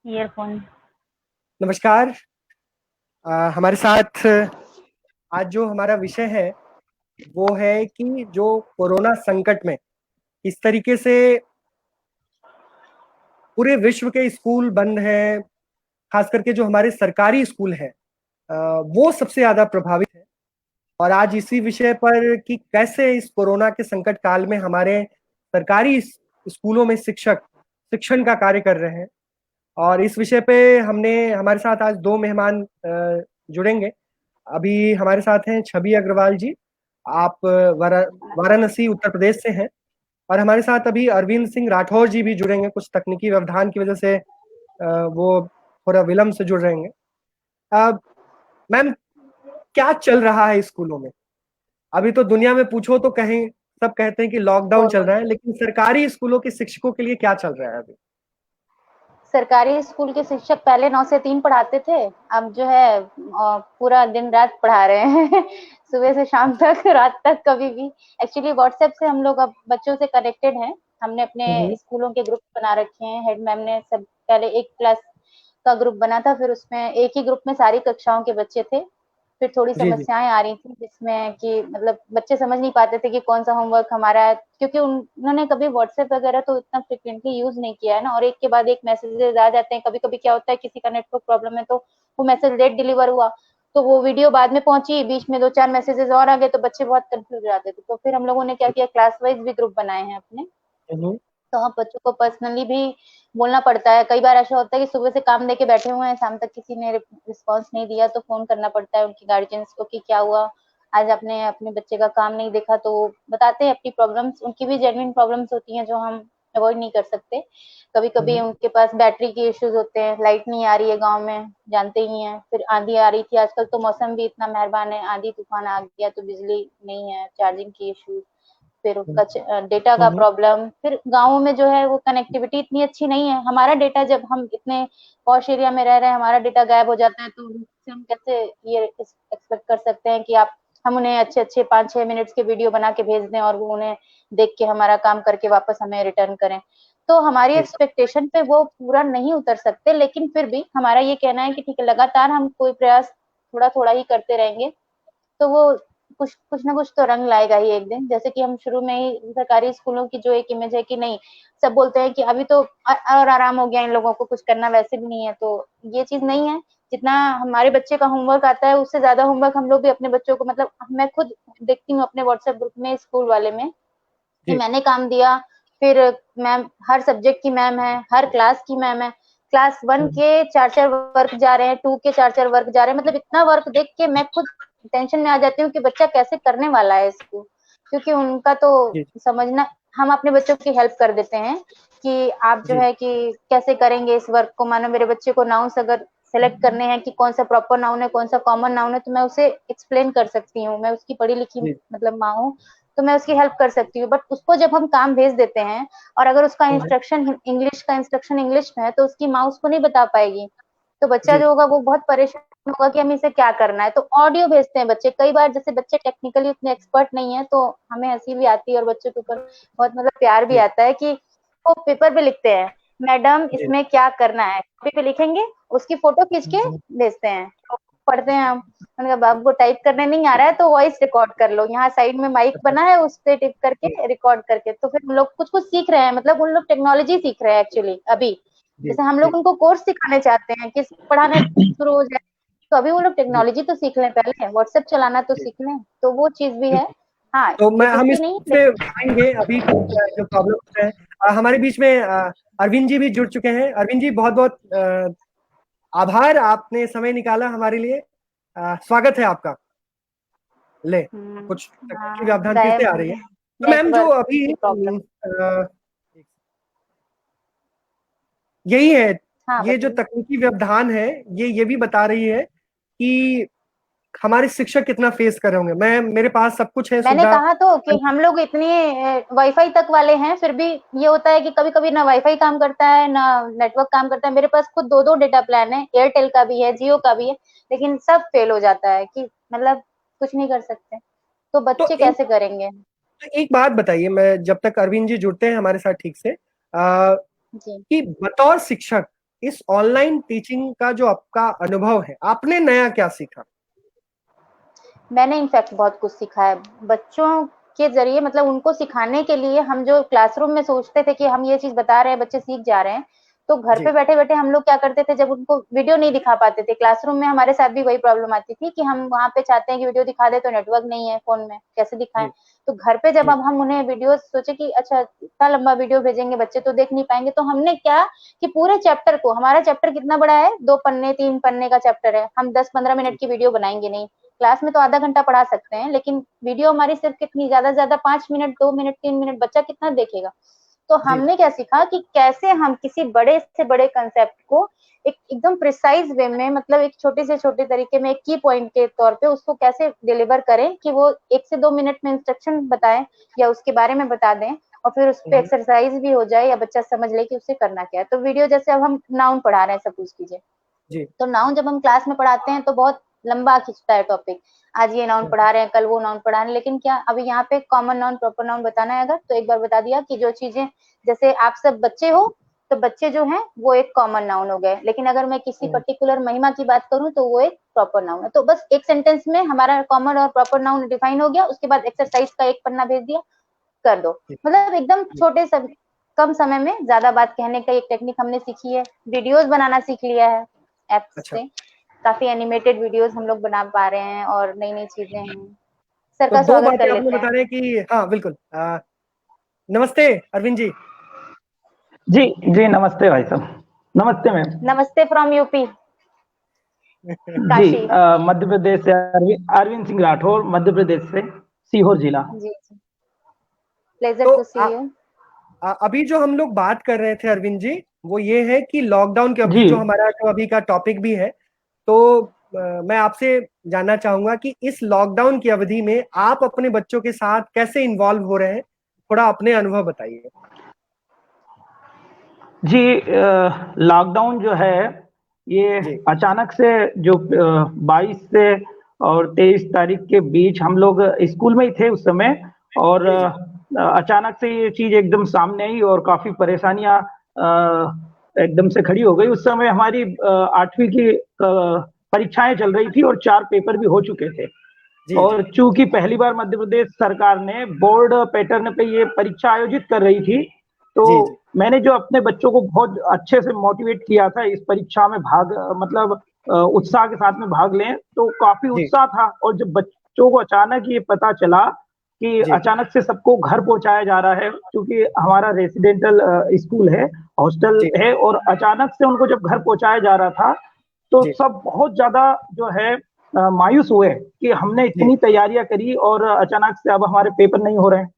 Earphone. नमस्कार। हमारे साथ आज जो हमारा विषय है वो है कि जो कोरोना संकट में इस तरीके से पूरे विश्व के स्कूल बंद हैं, खास करके जो हमारे सरकारी स्कूल हैं वो सबसे ज्यादा प्रभावित है। और आज इसी विषय पर कि कैसे इस कोरोना के संकट काल में हमारे सरकारी स्कूलों में शिक्षक शिक्षण का कार्य कर रहे हैं, और इस विषय पे हमने हमारे साथ आज दो मेहमान जुड़ेंगे। अभी हमारे साथ हैं छवि अग्रवाल जी। आप वाराणसी उत्तर प्रदेश से हैं। और हमारे साथ अभी अरविंद सिंह राठौर जी भी जुड़ेंगे, कुछ तकनीकी व्यवधान की वजह से वो थोड़ा विलंब से जुड़ रहेंगे। मैम, क्या चल रहा है स्कूलों में? अभी तो दुनिया में पूछो तो कहीं सब कहते हैं कि लॉकडाउन चल रहा है, लेकिन सरकारी स्कूलों के शिक्षकों के लिए क्या चल रहा है अभी? सरकारी स्कूल के शिक्षक पहले 9 से 3 पढ़ाते थे। अब जो है पूरा दिन रात पढ़ा रहे हैं सुबह से शाम तक, रात तक, कभी भी। एक्चुअली व्हाट्सएप से हम लोग अब बच्चों से कनेक्टेड हैं। हमने अपने हम्म। स्कूलों के ग्रुप बना रखे हैं। हेड मैम ने सब पहले एक क्लास का ग्रुप बना था, फिर उसमें एक ही ग्रुप में सारी कक्षाओं के बच्चे थे। फिर थोड़ी जी जी। समस्याएं आ रही थी जिसमें कि मतलब बच्चे समझ नहीं पाते थे कि कौन सा होमवर्क हमारा है, क्योंकि उन्होंने कभी व्हाट्सएप वगैरह तो इतना फ्रिक्वेंटली यूज नहीं किया है ना, और एक के बाद एक मैसेजेस आ जाते हैं। कभी कभी क्या होता है, किसी का नेटवर्क प्रॉब्लम है तो वो मैसेज लेट डिलीवर हुआ, तो वो वीडियो बाद में पहुंची, बीच में 2-4 मैसेजेस और आ गए, तो बच्चे बहुत कंफ्यूज हो जाते थे। तो फिर हम लोगों ने क्या किया, क्लास वाइज भी ग्रुप बनाए हैं अपने। हम्म। तो हम बच्चों को पर्सनली भी बोलना पड़ता है। कई बार ऐसा होता है कि सुबह से काम देके बैठे हुए हैं, शाम तक किसी ने रिस्पॉन्स नहीं दिया, तो फोन करना पड़ता है उनकी गार्जियंस को कि क्या हुआ, आज आपने अपने बच्चे का काम नहीं देखा। तो वो बताते हैं अपनी प्रॉब्लम्स, उनकी भी जेन्युइन प्रॉब्लम्स होती हैं जो हम अवॉइड नहीं कर सकते। कभी कभी हम्म। उनके पास बैटरी के इश्यूज होते हैं, लाइट नहीं आ रही है गाँव में, जानते ही हैं। फिर आंधी आ रही थी, आजकल तो मौसम भी इतना मेहरबान है, आंधी तूफान आ गया तो बिजली नहीं है, चार्जिंग की इश्यूज, फिर उसका डेटा का हम्म। प्रॉब्लम। फिर गाँव में जो है वो कनेक्टिविटी इतनी अच्छी नहीं है। हमारा डेटा, जब हम इतने पॉश एरिया में रह रहे हैं, हमारा डेटा गायब हो जाता है, तो उनसे हम कैसे ये एक्सपेक्ट कर सकते हैं कि आप हम उन्हें अच्छे अच्छे 5-6 मिनट्स के वीडियो बना के भेज दें और वो उन्हें देख के हमारा काम करके वापस हमें रिटर्न करें। तो हमारी जी। एक्सपेक्टेशन पे वो पूरा नहीं उतर सकते, लेकिन फिर भी हमारा ये कहना है कि ठीक है, लगातार हम कोई प्रयास थोड़ा थोड़ा ही करते रहेंगे तो वो कुछ कुछ ना कुछ तो रंग लाएगा ही एक दिन। जैसे कि हम शुरू में ही सरकारी स्कूलों की जो एक इमेज है कि नहीं, सब बोलते हैं कि अभी तो और आराम हो गया, इन लोगों को कुछ करना वैसे भी नहीं है, तो ये चीज नहीं है। जितना हमारे बच्चे का होमवर्क आता है उससे ज्यादा होमवर्क हम लोग भी अपने बच्चों को, मतलब मैं खुद देखती हूँ अपने व्हाट्सएप ग्रुप में स्कूल वाले में, कि जी। मैंने काम दिया, फिर मैम हर सब्जेक्ट की मैम है, हर क्लास की मैम है, क्लास 1 हम्म। के 4-4 वर्क जा रहे हैं, 2 के 4-4 वर्क जा रहे हैं। मतलब इतना वर्क देख के मैं खुद टेंशन में आ जाती हूँ कि बच्चा कैसे करने वाला है इसको, क्योंकि उनका तो जी समझना, हम अपने बच्चों की हेल्प कर देते हैं कि आप जो जी। है कि कैसे करेंगे इस वर्क को। मानो मेरे बच्चे को नाउन्स अगर सेलेक्ट करने हैं कि कौन सा प्रॉपर नाउन है, कौन सा कॉमन नाउन है, तो मैं उसे एक्सप्लेन कर सकती हूँ। मैं उसकी पढ़ी लिखी जी। मतलब माँ हूँ, तो मैं उसकी हेल्प कर सकती हूँ। बट उसको जब हम काम भेज देते हैं और अगर उसका हम्म। इंस्ट्रक्शन इंग्लिश में है, तो उसकी माँ उसको नहीं बता पाएगी। तो बच्चा जी। जो होगा वो बहुत परेशान होगा कि हमें इसे क्या करना है। तो ऑडियो भेजते हैं बच्चे कई बार, जैसे बच्चे टेक्निकली उतने एक्सपर्ट नहीं है, तो हमें हंसी भी आती है और बच्चों के ऊपर बहुत मतलब प्यार भी जी आता है कि वो पेपर पे लिखते हैं, मैडम जी। इसमें क्या करना है, कॉपी पे लिखेंगे, उसकी फोटो खींच के भेजते हैं, तो पढ़ते हैं हम। मैंने कहा बाबू को टाइप करने नहीं आ रहा है तो वॉइस रिकॉर्ड कर लो, यहाँ साइड में माइक अच्छा। बना है, उस पे टिप जी करके रिकॉर्ड करके। तो फिर हम लोग कुछ कुछ सीख रहे हैं, मतलब उन लोग टेक्नोलॉजी सीख रहे हैं एक्चुअली अभी। जी। जैसे हम जी। लोग उनको कोर्स सिखाने चाहते हैं कि पढ़ाने शुरू हो जाए, तो अभी वो लोग जी टेक्नोलॉजी तो सीख लें, पहले व्हाट्सएप चलाना तो जी। सीख लें, तो वो चीज भी है। बिल्कुल। हाँ, तो मैं हम लिटरेसी इस नहीं है से लेकिन आएंगे। अभी कुछ जो प्रॉब्लम है, हमारे बीच में अरविंद जी भी जुड़ चुके हैं। अरविंद जी, बहुत बहुत आभार, आपने समय निकाला हमारे लिए। स्वागत है आपका। ले, कुछ तकनीकी व्यवधान फिर से आ रही है। तो मैम, जो नेटवर्क अभी की प्रॉब्लम। यही है, हाँ ये जो बताइए। तकनीकी व्यवधान है, ये भी बता रही है कि हमारे शिक्षक कितना फेस कर रहे होंगे। मैं मेरे पास सब कुछ है मैंने सुविधा। कहा तो कि हम लोग इतने वाईफाई तक वाले हैं, फिर भी ये होता है कि कभी कभी ना वाईफाई काम करता है ना नेटवर्क काम करता है। मेरे पास खुद दो दो डेटा प्लान है, एयरटेल का भी है, जियो का भी है, लेकिन सब फेल हो जाता है कि मतलब कुछ नहीं कर सकते। तो तो बच्चे एक कैसे करेंगे? एक बात बताइए, मैं जब तक अरविंद जी जुड़ते हैं हमारे साथ ठीक से, जी। कि बतौर शिक्षक इस ऑनलाइन टीचिंग का जो आपका अनुभव है, आपने नया क्या सीखा? मैंने इनफैक्ट बहुत कुछ सीखा है बच्चों के जरिए, मतलब उनको सिखाने के लिए हम जो क्लासरूम में सोचते थे कि हम ये चीज बता रहे हैं, बच्चे सीख जा रहे हैं, तो घर जी पे बैठे बैठे हम लोग क्या करते थे, जब उनको वीडियो नहीं दिखा पाते थे क्लासरूम में, हमारे साथ भी वही प्रॉब्लम आती थी कि हम वहां पे चाहते हैं कि वीडियो दिखा दे तो नेटवर्क नहीं है फोन में, कैसे दिखाएं। जी तो घर पे जब जी अब हम उन्हें वीडियो सोचे कि अच्छा इतना लंबा वीडियो भेजेंगे बच्चे तो देख नहीं पाएंगे, तो हमने क्या कि पूरे चैप्टर को, हमारा चैप्टर कितना बड़ा है, 2 पन्ने 3 पन्ने का चैप्टर है, हम 10-15 मिनट जी की वीडियो बनाएंगे नहीं। क्लास में तो आधा घंटा पढ़ा सकते हैं, लेकिन वीडियो हमारी सिर्फ कितनी, ज्यादा से ज्यादा 5 मिनट, 2 मिनट, 3 मिनट, बच्चा कितना देखेगा। तो जी हमने क्या सीखा कि कैसे हम किसी बड़े से बड़े कंसेप्ट को एक एकदम प्रिसाइज वे में, मतलब एक छोटे से छोटे तरीके में, एक की पॉइंट के तौर पे उसको कैसे डिलीवर करें कि वो 1 से 2 मिनट में इंस्ट्रक्शन बताएं या उसके बारे में बता दें, और फिर उस पर हम्म, एक्सरसाइज भी हो जाए या बच्चा समझ ले कि उससे करना क्या है। तो वीडियो जैसे अब हम नाउन पढ़ा रहे हैं सपोज कीजिए, जी तो नाउन जब हम क्लास में पढ़ाते हैं तो बहुत लंबा खिंचता है टॉपिक, आज ये नाउन पढ़ा रहे हैं, कल वो नाउन पढ़ा रहे हैं, लेकिन क्या अभी यहाँ पे कॉमन नाउन प्रॉपर नाउन बताना है अगर, तो एक बार बता दिया कि जो चीजें, जैसे आप सब बच्चे हो, तो बच्चे जो हैं वो एक कॉमन नाउन हो गए, लेकिन अगर मैं किसी हम्म, पर्टिकुलर महिमा की बात करूं तो वो एक प्रॉपर नाउन है। तो बस एक सेंटेंस में हमारा कॉमन और प्रॉपर नाउन डिफाइन हो गया, उसके बाद एक्सरसाइज का एक पन्ना भेज दिया, कर दो। जी मतलब एकदम जी छोटे सब, कम समय में ज्यादा बात कहने का एक टेक्निक हमने सीखी है। वीडियोस बनाना सीख लिया है एप्स अच्छा। से, काफी एनिमेटेड वीडियोस हम लोग बना पा रहे हैं और नई नई चीजें हैं। सर तो का दो स्वागत कर बातें आपने लेते बता हैं। रहे हैं कि हाँ बिल्कुल। नमस्ते अरविंद जी। जी जी, नमस्ते भाई साहब। नमस्ते मैम। नमस्ते फ्रॉम यूपी, जी, काशी। मध्य प्रदेश से अरविंद अरविंद सिंह राठौर, मध्य प्रदेश से, सीहोर जिला। जी जी, प्लेजर तो टू सी यू। अभी जो हम लोग बात कर रहे थे अरविंद जी, वो ये है कि लॉकडाउन की अवधि, जी जो हमारा जो अभी का टॉपिक भी है, तो मैं आपसे जानना चाहूंगा कि इस लॉकडाउन की अवधि में आप अपने बच्चों के साथ कैसे इन्वॉल्व हो रहे हैं, थोड़ा अपने अनुभव बताइए। जी, लॉकडाउन जो है ये जी अचानक से, जो 22 से और 23 तारीख के बीच हम लोग स्कूल में ही थे उस समय, और जी जी अचानक से ये चीज एकदम सामने आई और काफी परेशानियां एकदम से खड़ी हो गई। उस समय हमारी 8वीं की परीक्षाएं चल रही थी और 4 पेपर भी हो चुके थे। जी जी और चूंकि पहली बार मध्य प्रदेश सरकार ने बोर्ड पैटर्न पे ये परीक्षा आयोजित कर रही थी, तो जी जी मैंने जो अपने बच्चों को बहुत अच्छे से मोटिवेट किया था इस परीक्षा में भाग, मतलब उत्साह के साथ में भाग लें, तो काफी जी उत्साह था। और जब बच्चों को अचानक ये पता चला कि जी अचानक से सबको घर पहुंचाया जा रहा है, क्योंकि हमारा रेसिडेंटल स्कूल है, हॉस्टल जी है, और अचानक से उनको जब घर पहुंचाया जा रहा था, तो जी सब बहुत ज्यादा जो है मायूस हुए कि हमने जी इतनी तैयारियां करी और अचानक से अब हमारे पेपर नहीं हो रहे हैं।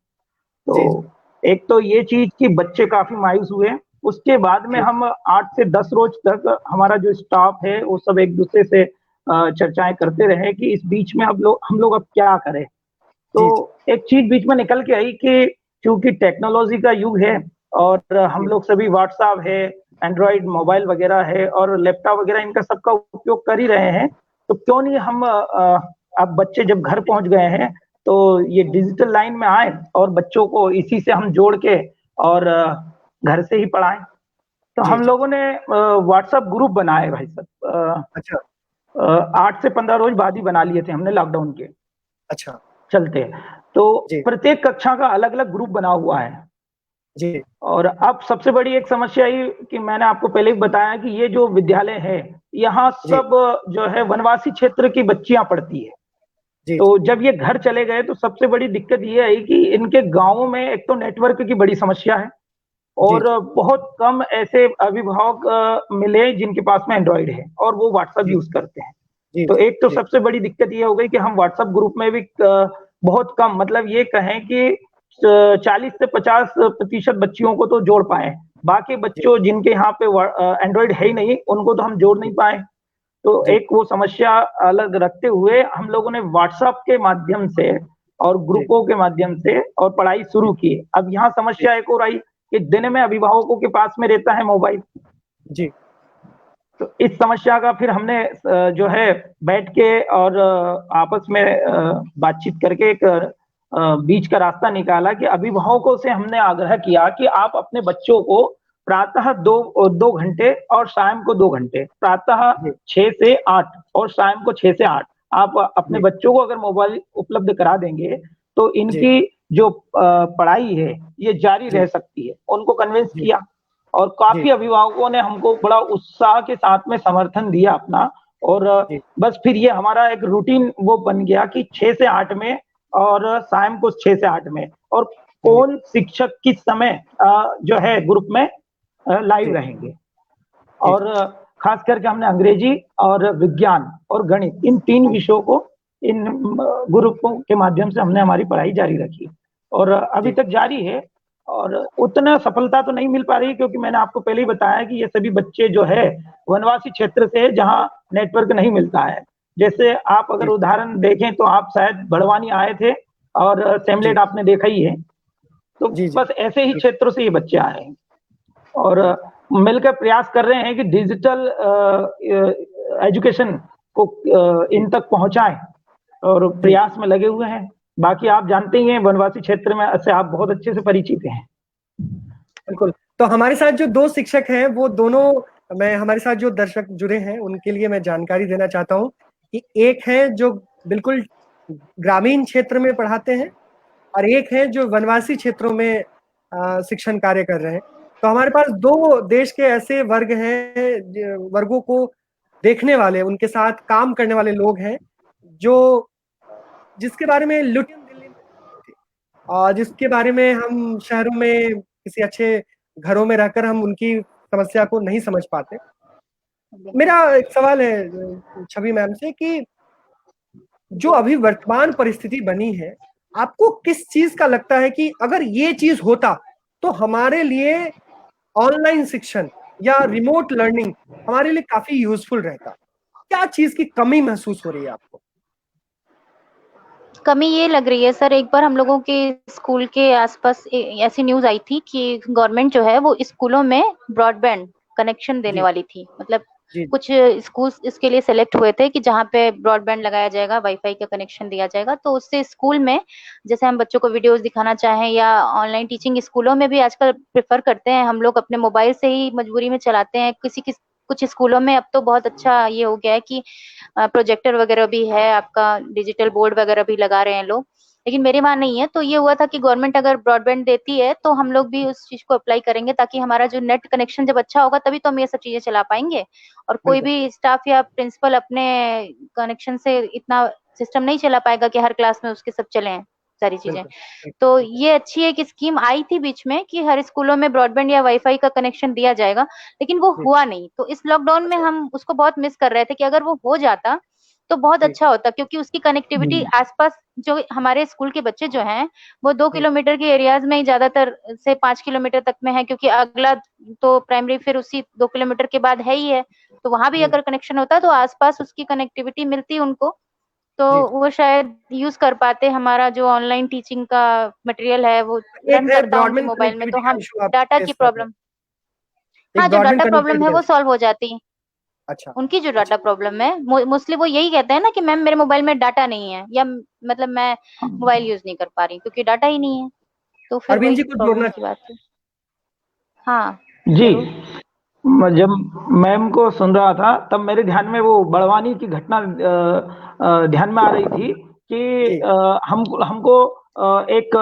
तो जी एक तो ये चीज कि बच्चे काफी मायूस हुए। उसके बाद में जी हम 8 से 10 रोज तक हमारा जो स्टाफ है वो सब एक दूसरे से चर्चाएं करते रहे कि इस बीच में हम लोग अब क्या करें। तो जी जी एक चीज बीच में निकल के आई कि क्योंकि टेक्नोलॉजी का युग है और हम जी लोग सभी व्हाट्सएप है, एंड्रॉइड मोबाइल वगैरह है और लैपटॉप वगैरह, इनका सबका उपयोग कर ही रहे हैं। तो क्यों नहीं हम अब बच्चे जब घर पहुंच गए हैं तो ये डिजिटल लाइन में आए और बच्चों को इसी से हम जोड़ के और घर से ही पढ़ाएं। तो जी हम जी लोगों ने व्हाट्सएप ग्रुप बनाए भाई साहब। अच्छा 8 से 15 रोज बाद ही बना लिए थे हमने लॉकडाउन के अच्छा चलते। तो जी प्रत्येक कक्षा का अलग अलग ग्रुप बना हुआ है। जी और अब सबसे बड़ी एक समस्या ये कि मैंने आपको पहले ही बताया कि ये जो विद्यालय है, यहाँ जी सब जो है वनवासी क्षेत्र की बच्चियां पढ़ती है। जी तो जब ये घर चले गए तो सबसे बड़ी दिक्कत ये आई कि इनके गांवों में एक तो नेटवर्क की बड़ी समस्या है, जी और बहुत कम ऐसे अभिभावक मिले जिनके पास में एंड्रॉइड है और वो व्हाट्सएप जी यूज करते हैं। जी तो जी एक तो जी सबसे बड़ी दिक्कत ये हो गई कि हम व्हाट्सएप ग्रुप में भी बहुत कम, मतलब ये कहें कि 40 से 50% बच्चियों को तो जोड़ पाए। बाकी जी बच्चों जिनके यहाँ पे एंड्रॉइड है ही नहीं, उनको तो हम जोड़ नहीं जी पाए। तो जी एक वो समस्या अलग रखते हुए हम लोगों ने व्हाट्सएप के माध्यम से और जी ग्रुपों के माध्यम से और पढ़ाई जी शुरू की। अब यहाँ जी समस्या एक और आई कि दिन में अभिभावकों के पास में रहता है मोबाइल। जी तो इस समस्या का फिर हमने जो है बैठ के और आपस में बातचीत करके एक बीच का रास्ता निकाला कि अभिभावकों से हमने आग्रह किया कि आप अपने बच्चों को प्रातः 2 घंटे और शाम को 2 घंटे, प्रातः 6 से 8 और शाम को 6 से 8। आप अपने बच्चों को अगर मोबाइल उपलब्ध करा देंगे तो इनकी जो पढ़ाई है ये जारी रह सकती है। उनको कन्विंस किया और काफी अभिभावकों ने हमको बड़ा उत्साह के साथ में समर्थन दिया अपना, और बस फिर ये हमारा एक रूटीन वो बन गया कि 6 से 8 में और शाम को 6 से 8 में, और कौन शिक्षक किस समय जो है ग्रुप में लाइव रहेंगे। और खास करके हमने अंग्रेजी और विज्ञान और गणित इन 3 विषयों को इन ग्रुपों के माध्यम से हमने हमारी पढ़ाई जारी रखी, और अभी तक जारी है। और उतना सफलता तो नहीं मिल पा रही क्योंकि मैंने आपको पहले ही बताया कि ये सभी बच्चे जो है वनवासी क्षेत्र से जहां नेटवर्क नहीं मिलता है। जैसे आप अगर उदाहरण देखें तो आप शायद बड़वानी आए थे और सेमलेट आपने देखा ही है, तो बस ऐसे ही क्षेत्रों से ये बच्चे आए हैं और मिलकर प्रयास कर रहे हैं कि डिजिटल एजुकेशन को इन तक पहुंचाएं, और प्रयास में लगे हुए हैं। बाकी आप जानते ही हैं वनवासी क्षेत्र में से आप बहुत अच्छे से परिचित हैं। बिल्कुल। तो हमारे साथ जो 2 शिक्षक हैं वो दोनों, मैं हमारे साथ जो दर्शक जुड़े हैं उनके लिए मैं जानकारी देना चाहता हूँ कि एक है जो बिल्कुल ग्रामीण क्षेत्र में पढ़ाते हैं और एक है जो वनवासी क्षेत्रों में शिक्षण कार्य कर रहे हैं। तो हमारे पास 2 देश के ऐसे वर्ग हैं, वर्गों को देखने वाले, उनके साथ काम करने वाले लोग हैं जो जिसके बारे में लुटियम दिल्ली में और जिसके बारे में हम शहरों में किसी अच्छे घरों में रहकर हम उनकी समस्या को नहीं समझ पाते। मेरा एक सवाल है छवि मैम से कि जो अभी वर्तमान परिस्थिति बनी है, आपको किस चीज का लगता है कि अगर ये चीज होता तो हमारे लिए ऑनलाइन शिक्षण या रिमोट लर्निंग हमारे लिए काफी यूजफुल रहता? क्या चीज की कमी महसूस हो रही है आपको? कमी ये लग रही है सर, एक बार हम लोगों के स्कूल के आसपास ऐसी न्यूज आई थी कि गवर्नमेंट जो है वो स्कूलों में ब्रॉडबैंड कनेक्शन देने वाली थी। मतलब कुछ स्कूल इसके लिए सेलेक्ट हुए थे कि जहाँ पे ब्रॉडबैंड लगाया जाएगा, वाईफाई का कनेक्शन दिया जाएगा, तो उससे स्कूल में जैसे हम बच्चों को वीडियोस दिखाना चाहें या ऑनलाइन टीचिंग स्कूलों में भी आजकल प्रेफर करते हैं, हम लोग अपने मोबाइल से ही मजबूरी में चलाते हैं। कुछ स्कूलों में अब तो बहुत अच्छा ये हो गया है कि प्रोजेक्टर वगैरह भी है, आपका डिजिटल बोर्ड वगैरह भी लगा रहे हैं लोग, लेकिन मेरे वहां नहीं है। तो ये हुआ था कि गवर्नमेंट अगर ब्रॉडबैंड देती है तो हम लोग भी उस चीज को अप्लाई करेंगे, ताकि हमारा जो नेट कनेक्शन जब अच्छा होगा तभी तो हम ये सब चीजें चला पाएंगे। और कोई भी स्टाफ या प्रिंसिपल अपने कनेक्शन से इतना सिस्टम नहीं चला पाएगा कि हर क्लास में उसके सब चले सारी चीजें। तो ये अच्छी एक स्कीम आई थी बीच में कि हर स्कूलों में ब्रॉडबैंड या वाईफाई का कनेक्शन दिया जाएगा, लेकिन वो हुआ नहीं। तो इस लॉकडाउन में हम उसको बहुत मिस कर रहे थे कि अगर वो हो जाता तो बहुत अच्छा होता, क्योंकि उसकी कनेक्टिविटी आसपास जो हमारे स्कूल के बच्चे जो हैं वो 2 किलोमीटर के एरियाज में ही ज्यादातर से 5 किलोमीटर तक में है, क्योंकि अगला तो प्राइमरी फिर उसी 2 किलोमीटर के बाद है ही है। तो वहां भी अगर कनेक्शन होता तो आसपास उसकी कनेक्टिविटी मिलती उनको, तो वो शायद यूज कर पाते हमारा जो ऑनलाइन टीचिंग का मटेरियल है वो रन करता उनके मोबाइल में। तो हम डाटा की प्रॉब्लम, हाँ जो डाटा प्रॉब्लम है वो सॉल्व हो जाती। अच्छा, उनकी जो डाटा प्रॉब्लम है मोस्टली वो यही कहते हैं ना कि मैम मेरे मोबाइल में डाटा नहीं है, या मतलब मैं मोबाइल यूज नहीं कर पा रही क्योंकि डाटा ही नहीं है। तो फिर अरविंद वही जी को प्रॉब्लम जोड़ना की बात है। हाँ जी, जब मैम को सुन रहा था तब मेरे ध्यान में वो बड़वानी की घटना ध्यान में आ रही थी कि हमको एक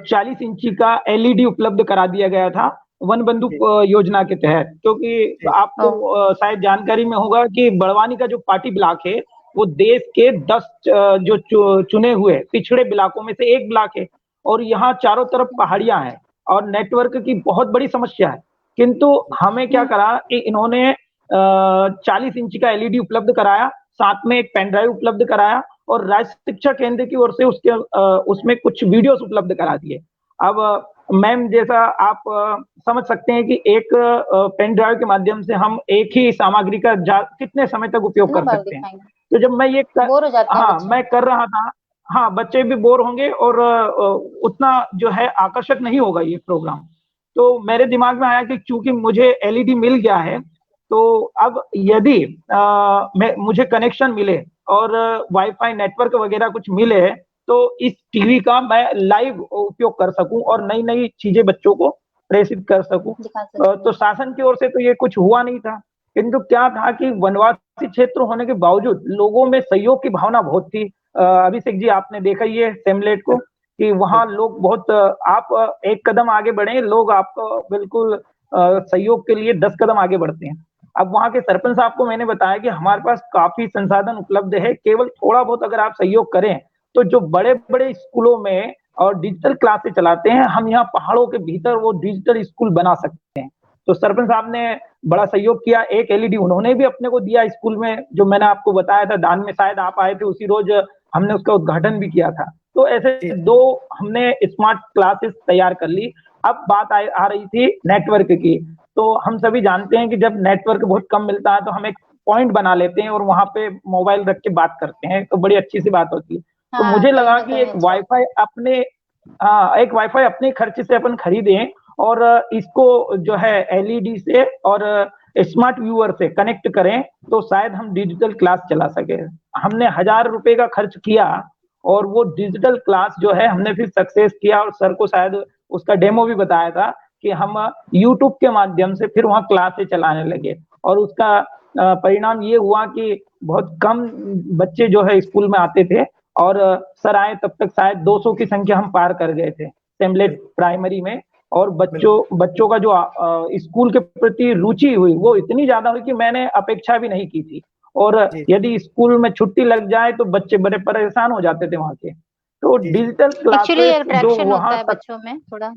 40 इंची का एलईडी उपलब्ध करा दिया गया था वन बंधु योजना के तहत, क्योंकि आपको शायद जानकारी में होगा कि बड़वानी का जो पार्टी ब्लॉक है वो देश के 10 जो चुने हुए पिछड़े ब्लॉकों में से एक ब्लॉक है, और यहाँ चारों तरफ पहाड़ियां हैं और नेटवर्क की बहुत बड़ी समस्या है। किंतु हमें क्या करा कि इन्होंने 40 इंच का एलईडी उपलब्ध कराया, साथ में एक पेन ड्राइव उपलब्ध कराया और राज्य शिक्षा केंद्र की ओर से उसमें कुछ वीडियोस उपलब्ध करा दिए। अब मैम जैसा आप समझ सकते हैं कि एक पेन ड्राइव के माध्यम से हम एक ही सामग्री का कितने समय तक उपयोग कर सकते हैं। तो जब मैं ये मैं कर रहा था, हाँ बच्चे भी बोर होंगे और उतना जो है आकर्षक नहीं होगा ये प्रोग्राम। तो मेरे दिमाग में आया कि चूंकि मुझे एलईडी मिल गया है तो अब यदि मुझे कनेक्शन मिले और वाईफाई नेटवर्क वगैरह कुछ मिले तो इस टीवी का मैं लाइव उपयोग कर सकूं और नई नई चीजें बच्चों को प्रेषित कर सकूं। दिखा सकते तो शासन की ओर से तो ये कुछ हुआ नहीं था, किंतु क्या था कि वनवासी क्षेत्र होने के बावजूद लोगों में सहयोग की भावना बहुत थी। अभिषेक जी, आपने देखा ही है सेमलेट को कि वहाँ लोग बहुत आप एक कदम आगे बढ़े, लोग आपको बिल्कुल सहयोग के लिए 10 कदम आगे बढ़ते हैं। अब वहाँ के सरपंच साहब को मैंने बताया कि हमारे पास काफी संसाधन उपलब्ध है, केवल थोड़ा बहुत अगर आप सहयोग करें तो जो बड़े बड़े स्कूलों में और डिजिटल क्लासेस चलाते हैं, हम यहाँ पहाड़ों के भीतर वो डिजिटल स्कूल बना सकते हैं। तो सरपंच साहब ने बड़ा सहयोग किया। एक एलईडी उन्होंने भी अपने को दिया स्कूल में, जो मैंने आपको बताया था दान में, शायद आप आए थे उसी रोज, हमने उसका उद्घाटन भी किया था। तो ऐसे दो हमने स्मार्ट क्लासेस तैयार कर ली। अब बात आ रही थी नेटवर्क की। तो हम सभी जानते हैं कि जब नेटवर्क बहुत कम मिलता है तो हम एक पॉइंट बना लेते हैं और वहां पे मोबाइल रख के बात करते हैं, तो बड़ी अच्छी सी बात होती है। तो मुझे लगा कि एक वाईफाई अपने एक वाईफाई अपने खर्च से अपन खरीदें और इसको जो है एलईडी से और स्मार्ट व्यूअर से कनेक्ट करें तो शायद हम डिजिटल क्लास चला सके। हमने 1000 रुपए का खर्च किया और वो डिजिटल क्लास जो है हमने फिर सक्सेस किया, और सर को शायद उसका डेमो भी बताया था कि हम यूट्यूब के माध्यम से फिर वहाँ क्लासेस चलाने लगे। और उसका परिणाम ये हुआ कि बहुत कम बच्चे जो है स्कूल में आते थे, और सर आए तब तक शायद 200 की संख्या हम पार कर गए थे सेमलेट प्राइमरी में। और बच्चों का जो स्कूल के प्रति रुचि हुई वो इतनी ज्यादा हुई कि मैंने अपेक्षा भी नहीं की थी। और यदि स्कूल में छुट्टी लग जाए तो बच्चे बड़े परेशान हो जाते थे वहाँ के। तो डिजिटल क्लासेस जो वहाँ तक बच्चों में थोड़ा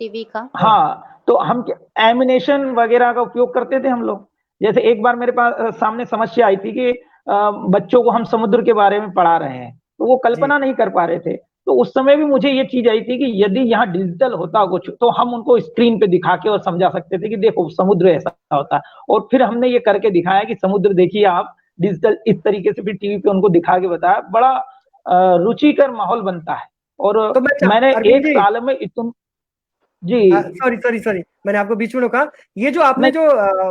टीवी का, हाँ, तो हम एमिनेशन वगैरह का उपयोग करते थे हम लोग। जैसे एक बार मेरे पास सामने समस्या आई थी कि बच्चों को हम समुद्र के बारे में पढ़ा रहे हैं, तो वो कल्पना नहीं कर पा रहे थे। तो उस समय भी मुझे ये चीज आई थी कि यदि यहाँ डिजिटल होता कुछ तो हम उनको स्क्रीन पे दिखा के और समझा सकते थे कि देखो समुद्र ऐसा होता। और फिर हमने ये करके दिखाया कि समुद्र देखिए आप, डिजिटल इस तरीके से फिर टीवी पे उनको दिखा के बताया। बड़ा रुचिकर माहौल बनता है। और तो मैंने एक साल में इतने जी सॉरी मैंने आपको बीच में रोका। ये जो आपने जो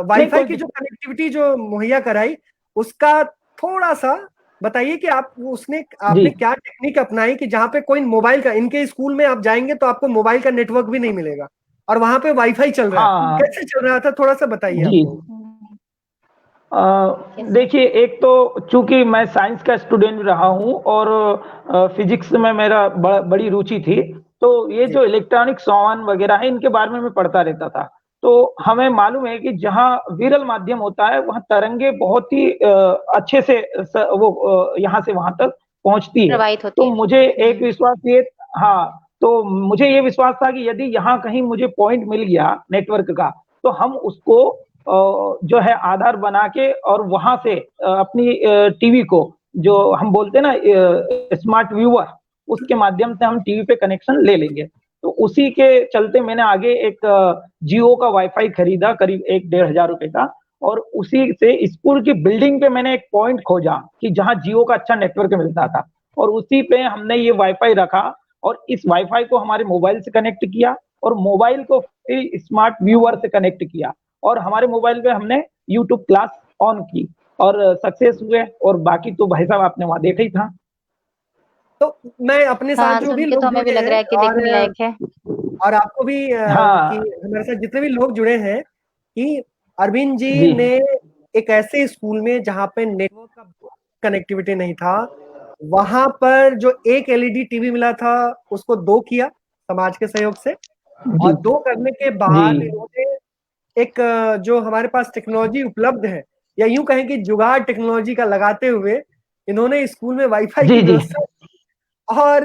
वाईफाई की जो कनेक्टिविटी जो मुहैया कराई, उसका थोड़ा सा बताइए कि आपने क्या टेक्निक अपनाई कि जहाँ पे कोई मोबाइल का, इनके स्कूल में आप जाएंगे तो आपको मोबाइल का नेटवर्क भी नहीं मिलेगा और वहां पे वाईफाई चल रहा है, कैसे चल रहा था, थोड़ा सा बताइए आपको। देखिए, एक तो चूंकि मैं साइंस का स्टूडेंट रहा हूं और फिजिक्स में मेरा बड़ी रुचि थी, तो ये जो इलेक्ट्रॉनिक सामान वगैरह है इनके बारे में मैं पढ़ता रहता था। तो हमें मालूम है कि जहाँ विरल माध्यम होता है वहाँ तरंगे बहुत ही अच्छे से वो यहाँ से वहां तक पहुंचती है। तो मुझे एक विश्वास ये, हाँ, तो मुझे ये विश्वास था कि यदि यहाँ कहीं मुझे पॉइंट मिल गया नेटवर्क का तो हम उसको जो है आधार बना के और वहां से अपनी टीवी को, जो हम बोलते हैं ना स्मार्ट व्यूअर, उसके माध्यम से हम टीवी पे कनेक्शन ले लेंगे। तो उसी के चलते मैंने आगे एक जियो का वाईफाई खरीदा करीब 1-1.5 हजार रुपए का, और उसी से स्कूल की बिल्डिंग पे मैंने एक पॉइंट खोजा कि जहां जियो का अच्छा नेटवर्क मिलता था, और उसी पे हमने ये वाईफाई रखा और इस वाईफाई को हमारे मोबाइल से कनेक्ट किया और मोबाइल को फिर स्मार्ट व्यूअर से कनेक्ट किया और हमारे मोबाइल पे हमने यूट्यूब क्लास ऑन की और सक्सेस हुए। और बाकी तो भाई साहब आपने वहां देखा ही था। तो मैं अपने साथ जो भी लोग तो हमें भी लग रहा है कि देखने लायक है, और आपको भी कि हमारे साथ जितने भी लोग जुड़े हैं कि अरविंद जी ने एक ऐसे स्कूल में जहाँ पे नेटवर्क का कनेक्टिविटी नहीं था, वहां पर जो एक एलईडी टीवी मिला था उसको 2 किया समाज के सहयोग से, और 2 करने के बाद इन्होंने एक जो हमारे पास टेक्नोलॉजी उपलब्ध है, या यूं कहें कि जुगाड़ टेक्नोलॉजी का लगाते हुए इन्होंने स्कूल में वाईफाई की व्यवस्था और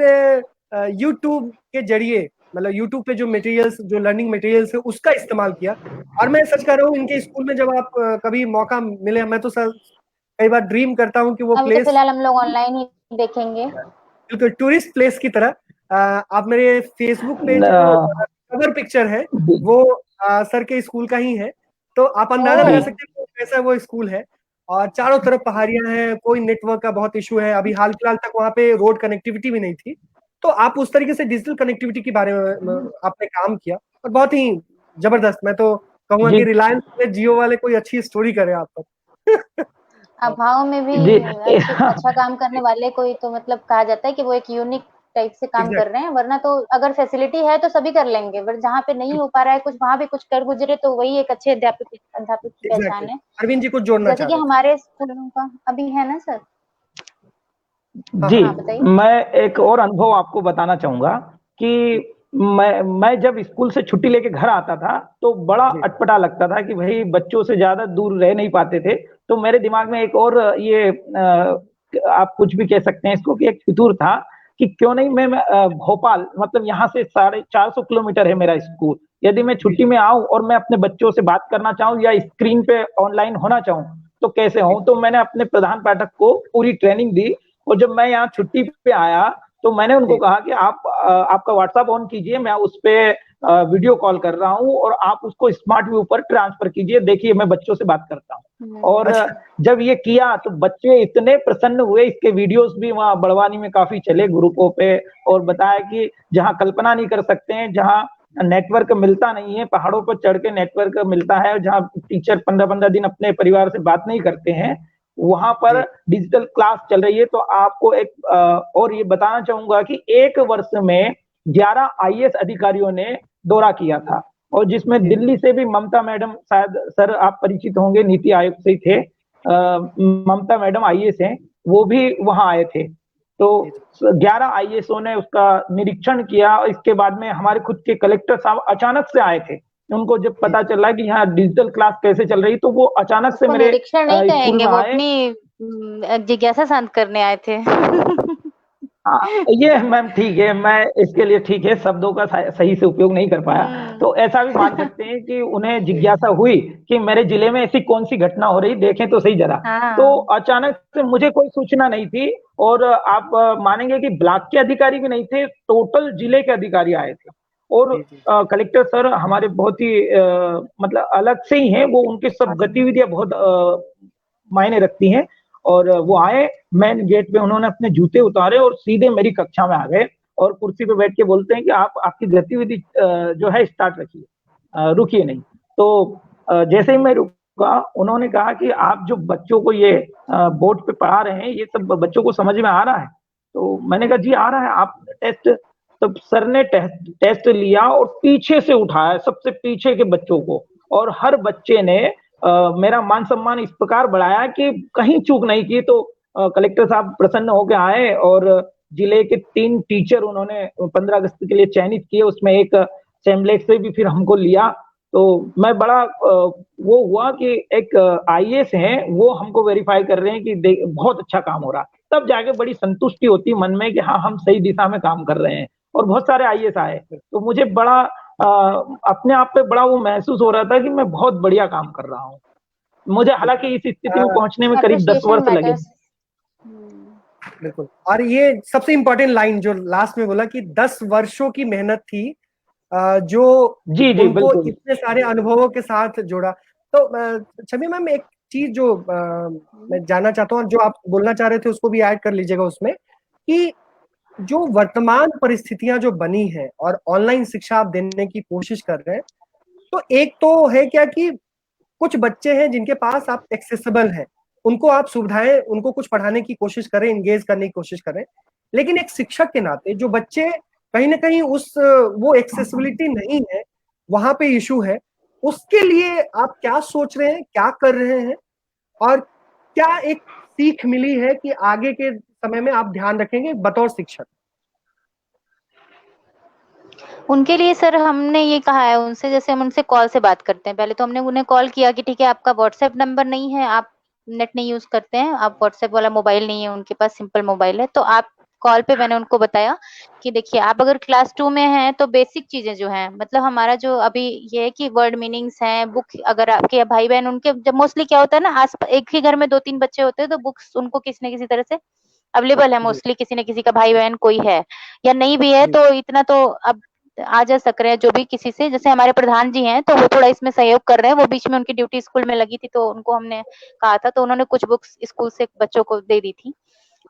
यूट्यूब के जरिए, मतलब यूट्यूब पे जो मटेरियल्स, जो लर्निंग मटेरियल्स है उसका इस्तेमाल किया। और मैं सच कह रहा हूँ, इनके स्कूल में जब आप कभी मौका मिले, मैं तो सर कई बार ड्रीम करता हूँ कि वो प्लेस, फिलहाल हम लोग ऑनलाइन ही देखेंगे, बिल्कुल टूरिस्ट प्लेस की तरह। आप मेरे फेसबुक पे जो कवर पिक्चर है वो सर के स्कूल का ही है, तो आप अंदाजा लगा सकते हैं कैसा वो स्कूल है। और चारों तरफ पहाड़ियां हैं, कोई नेटवर्क का बहुत इशू है, अभी हाल फिलहाल तक वहाँ पे रोड कनेक्टिविटी भी नहीं थी। तो आप उस तरीके से डिजिटल कनेक्टिविटी के बारे में आपने काम किया और बहुत ही जबरदस्त। मैं तो कहूंगा कि रिलायंस में जियो वाले कोई अच्छी स्टोरी करे आप तक। अभाव में भी अच्छा काम करने वाले कोई तो मतलब कहा जाता है कि वो एक यूनिक टाइप से काम एग्जैक्ट कर रहे हैं, वरना तो अगर फैसिलिटी है तो सभी कर लेंगे, बट जहाँ पे नहीं हो पा रहा है कुछ, वहां भी कुछ कर गुजरे तो वही एक अच्छे अध्यापक अध्यापक की पहचान एग्जैक्टली। है। अरविंद जी कुछ जोड़ना जैसे चाह कि रहे थे। हमारे स्कूलों का अभी है ना सर। हाँ जी, हाँ। हाँ बताइए। मैं एक और अनुभव आपको बताना चाहूंगा जी कि मैं जब स्कूल से छुट्टी लेके घर आता था तो बड़ा जी अटपटा लगता था कि भाई बच्चों से ज्यादा दूर रह नहीं पाते थे। तो मेरे दिमाग में एक और ये आप कुछ भी कह सकते हैं इसको कि एक फितूर था कि क्यों नहीं मैं भोपाल, मतलब यहाँ से 450 किलोमीटर है मेरा स्कूल, यदि मैं जी छुट्टी में आऊं और मैं अपने बच्चों से बात करना चाहूं या स्क्रीन पे ऑनलाइन होना चाहूं तो कैसे जी हूं। तो मैंने अपने प्रधान पाठक को पूरी ट्रेनिंग दी और जब मैं यहाँ छुट्टी पे आया तो मैंने उनको जी कहा कि आप आपका व्हाट्सएप ऑन कीजिए, मैं उस पे वीडियो कॉल कर रहा हूँ और आप उसको स्मार्ट व्यू पर ट्रांसफर कीजिए, देखिए मैं बच्चों से बात करता हूँ। और अच्छा। जब ये किया तो बच्चे इतने प्रसन्न हुए, इसके वीडियोस भी वहाँ बड़वानी में काफी चले ग्रुपों पे, और बताया कि जहाँ कल्पना नहीं कर सकते हैं, जहाँ नेटवर्क मिलता नहीं है, पहाड़ों पर चढ़ के नेटवर्क मिलता है, जहाँ टीचर 15-15 दिन अपने परिवार से बात नहीं करते हैं, वहां पर जी डिजिटल क्लास चल रही है। तो आपको एक और ये बताना चाहूंगा कि एक वर्ष में 11 आईएएस अधिकारियों ने दौरा किया था, और जिसमें जी दिल्ली से भी ममता मैडम, शायद सर आप परिचित होंगे, नीति आयोग से ही थे, ममता मैडम आईएएस हैं, वो भी वहां आए थे। तो जी 11 आईएएसओ ने उसका निरीक्षण किया, और इसके बाद में हमारे खुद के कलेक्टर साहब अचानक से आए थे। उनको जब जी पता चला कि यहाँ डिजिटल क्लास कैसे चल रही, तो वो अचानक से उसको मेरे निरीक्षण नहीं स्कूल कहेंगे, में वो आए। अपनी जिज्ञासा शांत करने आए थे। हाँ, ये मैम ठीक है, मैं इसके लिए ठीक है शब्दों का सही से उपयोग नहीं कर पाया। तो ऐसा भी मान सकते हैं कि उन्हें जी जिज्ञासा हुई कि मेरे जिले में ऐसी कौन सी घटना हो रही, देखें तो सही जरा। तो हाँ। अचानक से मुझे कोई सूचना नहीं थी, और आप मानेंगे कि ब्लॉक के अधिकारी भी नहीं थे, टोटल जिले के अधिकारी आए थे। और जी जी कलेक्टर सर हमारे बहुत ही मतलब अलग से ही हैं, वो उनकी सब अच्छा। गतिविधियां बहुत मायने रखती हैं। और वो आए, मेन गेट पे उन्होंने अपने जूते उतारे और सीधे मेरी कक्षा में आ गए, और कुर्सी पे बैठ के बोलते हैं कि आप आपकी गतिविधि जो है स्टार्ट रखिए, रुकिए नहीं। तो जैसे ही मैं रुका, उन्होंने कहा कि आप जो बच्चों को ये बोर्ड पे पढ़ा रहे हैं, ये सब बच्चों को समझ में आ रहा है। तो मैंने कहा जी आ रहा है, आप टेस्ट। तब सर ने टेस्ट लिया और पीछे से उठाया, सबसे पीछे के बच्चों को, और हर बच्चे ने मेरा मान सम्मान इस प्रकार बढ़ाया कि कहीं चूक नहीं की। तो कलेक्टर साहब प्रसन्न होकर आए, और जिले के 3 टीचर उन्होंने 15 अगस्त के लिए चयनित किए, उसमें एक सेमलेट से भी फिर हमको लिया। तो मैं बड़ा वो हुआ कि एक आईएएस हैं, वो हमको वेरीफाई कर रहे हैं कि बहुत अच्छा काम हो रहा। तब जाके बड़ी संतुष्टि होती मन में कि हाँ हम सही दिशा में काम कर रहे हैं। और बहुत सारे आईएएस आए, तो मुझे बड़ा अपने आप पे बड़ा वो महसूस हो रहा था कि मैं बहुत बढ़िया काम कर रहा हूँ। मुझे हालांकि इस स्थिति में पहुंचने में करीब 10 एप्रिसिएशन वर्ष लगे। मैटर्स। बिल्कुल। और ये सबसे इम्पोर्टेंट लाइन जो लास्ट में बोला कि 10 वर्षों की मेहनत थी, जो जी जी उनको बिल्कुल। इतने सारे अनुभवों के साथ जोड़ा। तो छवि मैम एक चीज जो मैं जानना चाहता हूँ, जो आप बोलना चाह रहे थे उसको भी ऐड कर लीजिएगा उसमें, कि जो वर्तमान परिस्थितियां जो बनी है और ऑनलाइन शिक्षा आप देने की कोशिश कर रहे हैं, तो एक तो है क्या कि कुछ बच्चे हैं जिनके पास आप एक्सेसिबल हैं, उनको आप सुविधाएं, उनको कुछ पढ़ाने की कोशिश करें, एंगेज करने की कोशिश करें, लेकिन एक शिक्षक के नाते जो बच्चे कहीं ना कहीं उस वो एक्सेसिबिलिटी नहीं है, वहां पे इशू है, उसके लिए आप क्या सोच रहे हैं, क्या कर रहे हैं, और क्या एक सीख मिली है कि आगे के समय में आप ध्यान रखेंगे बतौर शिक्षक? उनके लिए सर हमने ये कहा है उनसे, जैसे हम उनसे कॉल से बात करते हैं, पहले तो हमने उन्हें कॉल किया कि ठीक है आपका व्हाट्सएप नंबर नहीं है, आप नेट नहीं यूज करते हैं, आप व्हाट्सएप वाला मोबाइल नहीं है उनके पास, सिंपल मोबाइल है, तो आप कॉल पे मैंने उनको बताया कि देखिए आप अगर क्लास 2 में हैं तो बेसिक चीजें जो हैं, मतलब हमारा जो अभी ये है कि वर्ड मीनिंग्स हैं, बुक अगर आपके भाई बहन उनके, जब मोस्टली क्या होता है ना, आस एक ही घर में 2-3 बच्चे होते हैं तो बुक्स उनको किसी न किसी तरह से अवेलेबल है, जी मोस्टली किसी न किसी का भाई बहन कोई है, या नहीं भी है जी तो इतना तो अब आ जा सक रहे हैं जो भी किसी से, जैसे हमारे प्रधान जी हैं तो वो थोड़ा इसमें सहयोग कर रहे हैं, वो बीच में उनकी ड्यूटी स्कूल में लगी थी तो उनको हमने कहा था, तो उन्होंने कुछ बुक्स स्कूल से बच्चों को दे दी थी।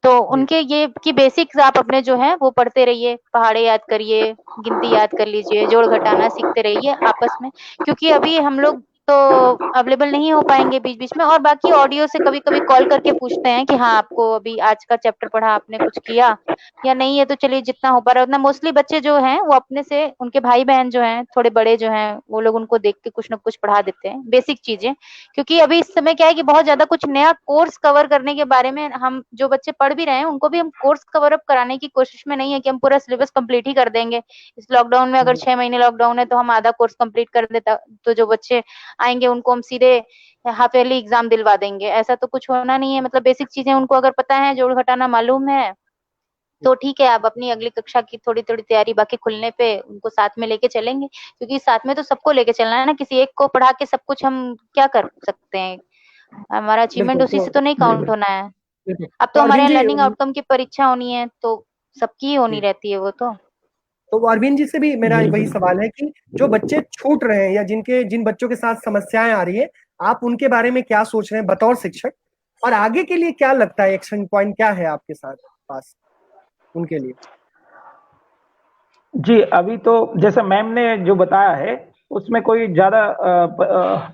तो जी उनके ये कि बेसिक्स आप अपने जो है वो पढ़ते रहिए, पहाड़े याद करिए, गिनती याद कर लीजिए, जोड़ घटाना सीखते रहिए आपस में, क्योंकि अभी हम लोग तो अवेलेबल नहीं हो पाएंगे बीच बीच में। और बाकी ऑडियो से कभी कभी कॉल करके पूछते हैं कि हाँ आपको अभी आज का चैप्टर पढ़ा, आपने कुछ किया या नहीं है, तो चलिए जितना हो पा रहा है उतना। मोस्टली बच्चे जो हैं वो अपने से, उनके भाई बहन जो हैं थोड़े बड़े जो हैं, वो लोग उनको देख के कुछ ना कुछ पढ़ा देते हैं, बेसिक चीजें। क्योंकि अभी इस समय क्या है कि बहुत ज्यादा कुछ नया कोर्स कवर करने के बारे में, हम जो बच्चे पढ़ भी रहे हैं उनको भी हम कोर्स कवर अप कराने की कोशिश में नहीं है कि हम पूरा सिलेबस कंप्लीट ही कर देंगे। इस लॉकडाउन में अगर 6 महीने लॉकडाउन है तो हम आधा कोर्स कंप्लीट कर देता, तो जो बच्चे आएंगे उनको हम सीधे हाफ ईयरली एग्जाम दिलवा देंगे, ऐसा तो कुछ होना नहीं है। मतलब बेसिक चीजें उनको अगर पता है, जोड़ घटाना मालूम है, तो ठीक है, आप अपनी अगली कक्षा की थोड़ी थोड़ी तैयारी बाकी खुलने पे उनको साथ में लेके चलेंगे। क्योंकि साथ में तो सबको लेके चलना है ना, किसी एक को पढ़ा के सब कुछ हम क्या कर सकते हैं? हमारा अचीवमेंट बिल्कुल। उसी से तो नहीं काउंट होना है। बिल्कुल अब तो तो हमारे अरविंद यहाँ जी, लर्निंग आउटकम की परीक्षा होनी है, तो सबकी ही होनी रहती है वो तो। तो अरविंद जी से भी मेरा जी वही बिल्कुल। सवाल है कि जो बच्चे छूट रहे हैं या जिन बच्चों के साथ समस्याएं आ रही है, आप उनके बारे में क्या सोच रहे हैं बतौर शिक्षक, और आगे के लिए क्या लगता है, एक्शन पॉइंट क्या है आपके साथ पास उनके लिए? जी, अभी तो जैसा मैम ने जो बताया है उसमें कोई ज्यादा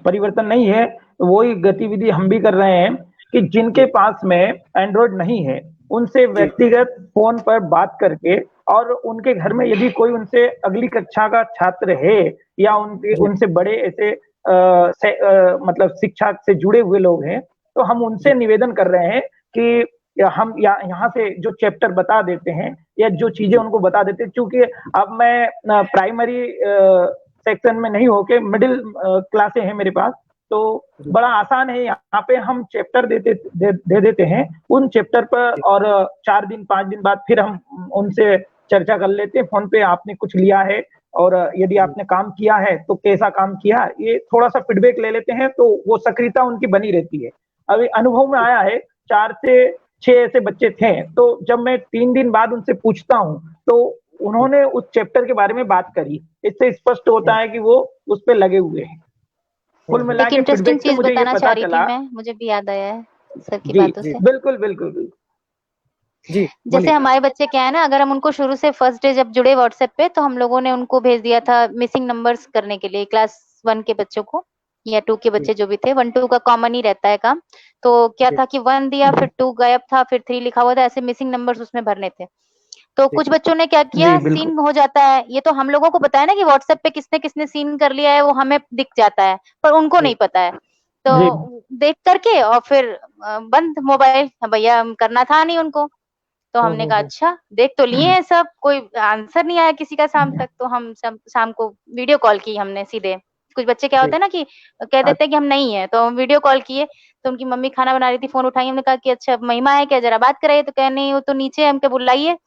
परिवर्तन नहीं है। वही गतिविधि हम भी कर रहे हैं कि जिनके जी पास में एंड्रॉयड नहीं है उनसे जी व्यक्तिगत फोन पर बात करके, और उनके घर में यदि कोई उनसे अगली कक्षा का छात्र है या उनके जी उनसे बड़े ऐसे मतलब शिक्षा से जुड़े हुए लोग हैं, तो हम उनसे जी निवेदन कर रहे हैं कि हम यहाँ से जो चैप्टर बता देते हैं या जो चीजें जी उनको बता देते हैं। चूंकि अब मैं प्राइमरी सेक्शन में नहीं होके मिडिल क्लासे हैं मेरे पास, तो जी बड़ा आसान है। यहाँ पे हम चैप्टर दे देते हैं उन चैप्टर पर, जी और 4 दिन 5 दिन बाद फिर हम उनसे चर्चा कर लेते हैं फोन पे, आपने कुछ लिया है और यदि जी आपने काम किया है तो कैसा काम किया, ये थोड़ा सा फीडबैक ले लेते हैं, तो वो सक्रियता उनकी बनी रहती है। अभी अनुभव में आया है 4 से 6 ऐसे बच्चे थे, तो जब मैं 3 दिन बाद उनसे पूछता हूँ तो जी उन्होंने उस चैप्टर के बारे में बात करी। इससे स्पष्ट होता है कि वो उस पे लगे हुए हैं। कुल मिला एक के इंटरेस्टिंग फीडबैक से चीज मुझे ये बताना चाह पता रही थी चला। मैं, मुझे भी याद आया है सर की जी बातों जी से। बिल्कुल बिल्कुल बिल्कुल। जी जैसे बोलिए। हमारे बच्चे क्या है ना, अगर हम उनको शुरू से फर्स्ट डे जब जुड़े व्हाट्सएप पे, तो हम लोगों ने उनको भेज दिया था मिसिंग नंबर्स करने के लिए, क्लास 1 के बच्चों को या 2 के जी बच्चे जो भी थे, 1 2 का कॉमन ही रहता है काम। तो क्या जी था कि 1 दिया, फिर 2 गायब था, फिर 3 लिखा हुआ था, ऐसे मिसिंग नंबर्स उसमें भरने थे। तो जी कुछ बच्चों ने क्या जी किया, बिल्कुल। सीन हो जाता है, ये तो हम लोगों को पता है ना कि व्हाट्सएप पे किसने किसने सीन कर लिया है, वो हमें दिख जाता है, पर उनको जी नहीं पता है। जी तो देख करके और फिर बंद मोबाइल, भैया करना था नहीं उनको। तो हमने कहा हम्म। अच्छा देख तो लिए हैं सब, कोई आंसर नहीं आया किसी का शाम तक, तो हम सब शाम को वीडियो कॉल की हमने सीधे। कुछ बच्चे क्या जी होते हैं ना कि कह देते हैं कि हम नहीं है, तो हम वीडियो कॉल किए। तो उनकी मम्मी खाना बना रही थी, फोन उठाई, हमने कहा कि अच्छा महिमा है क्या, जरा बात कराइए। तो कह नहीं, वो तो नीचे है, हमके बुलाइए।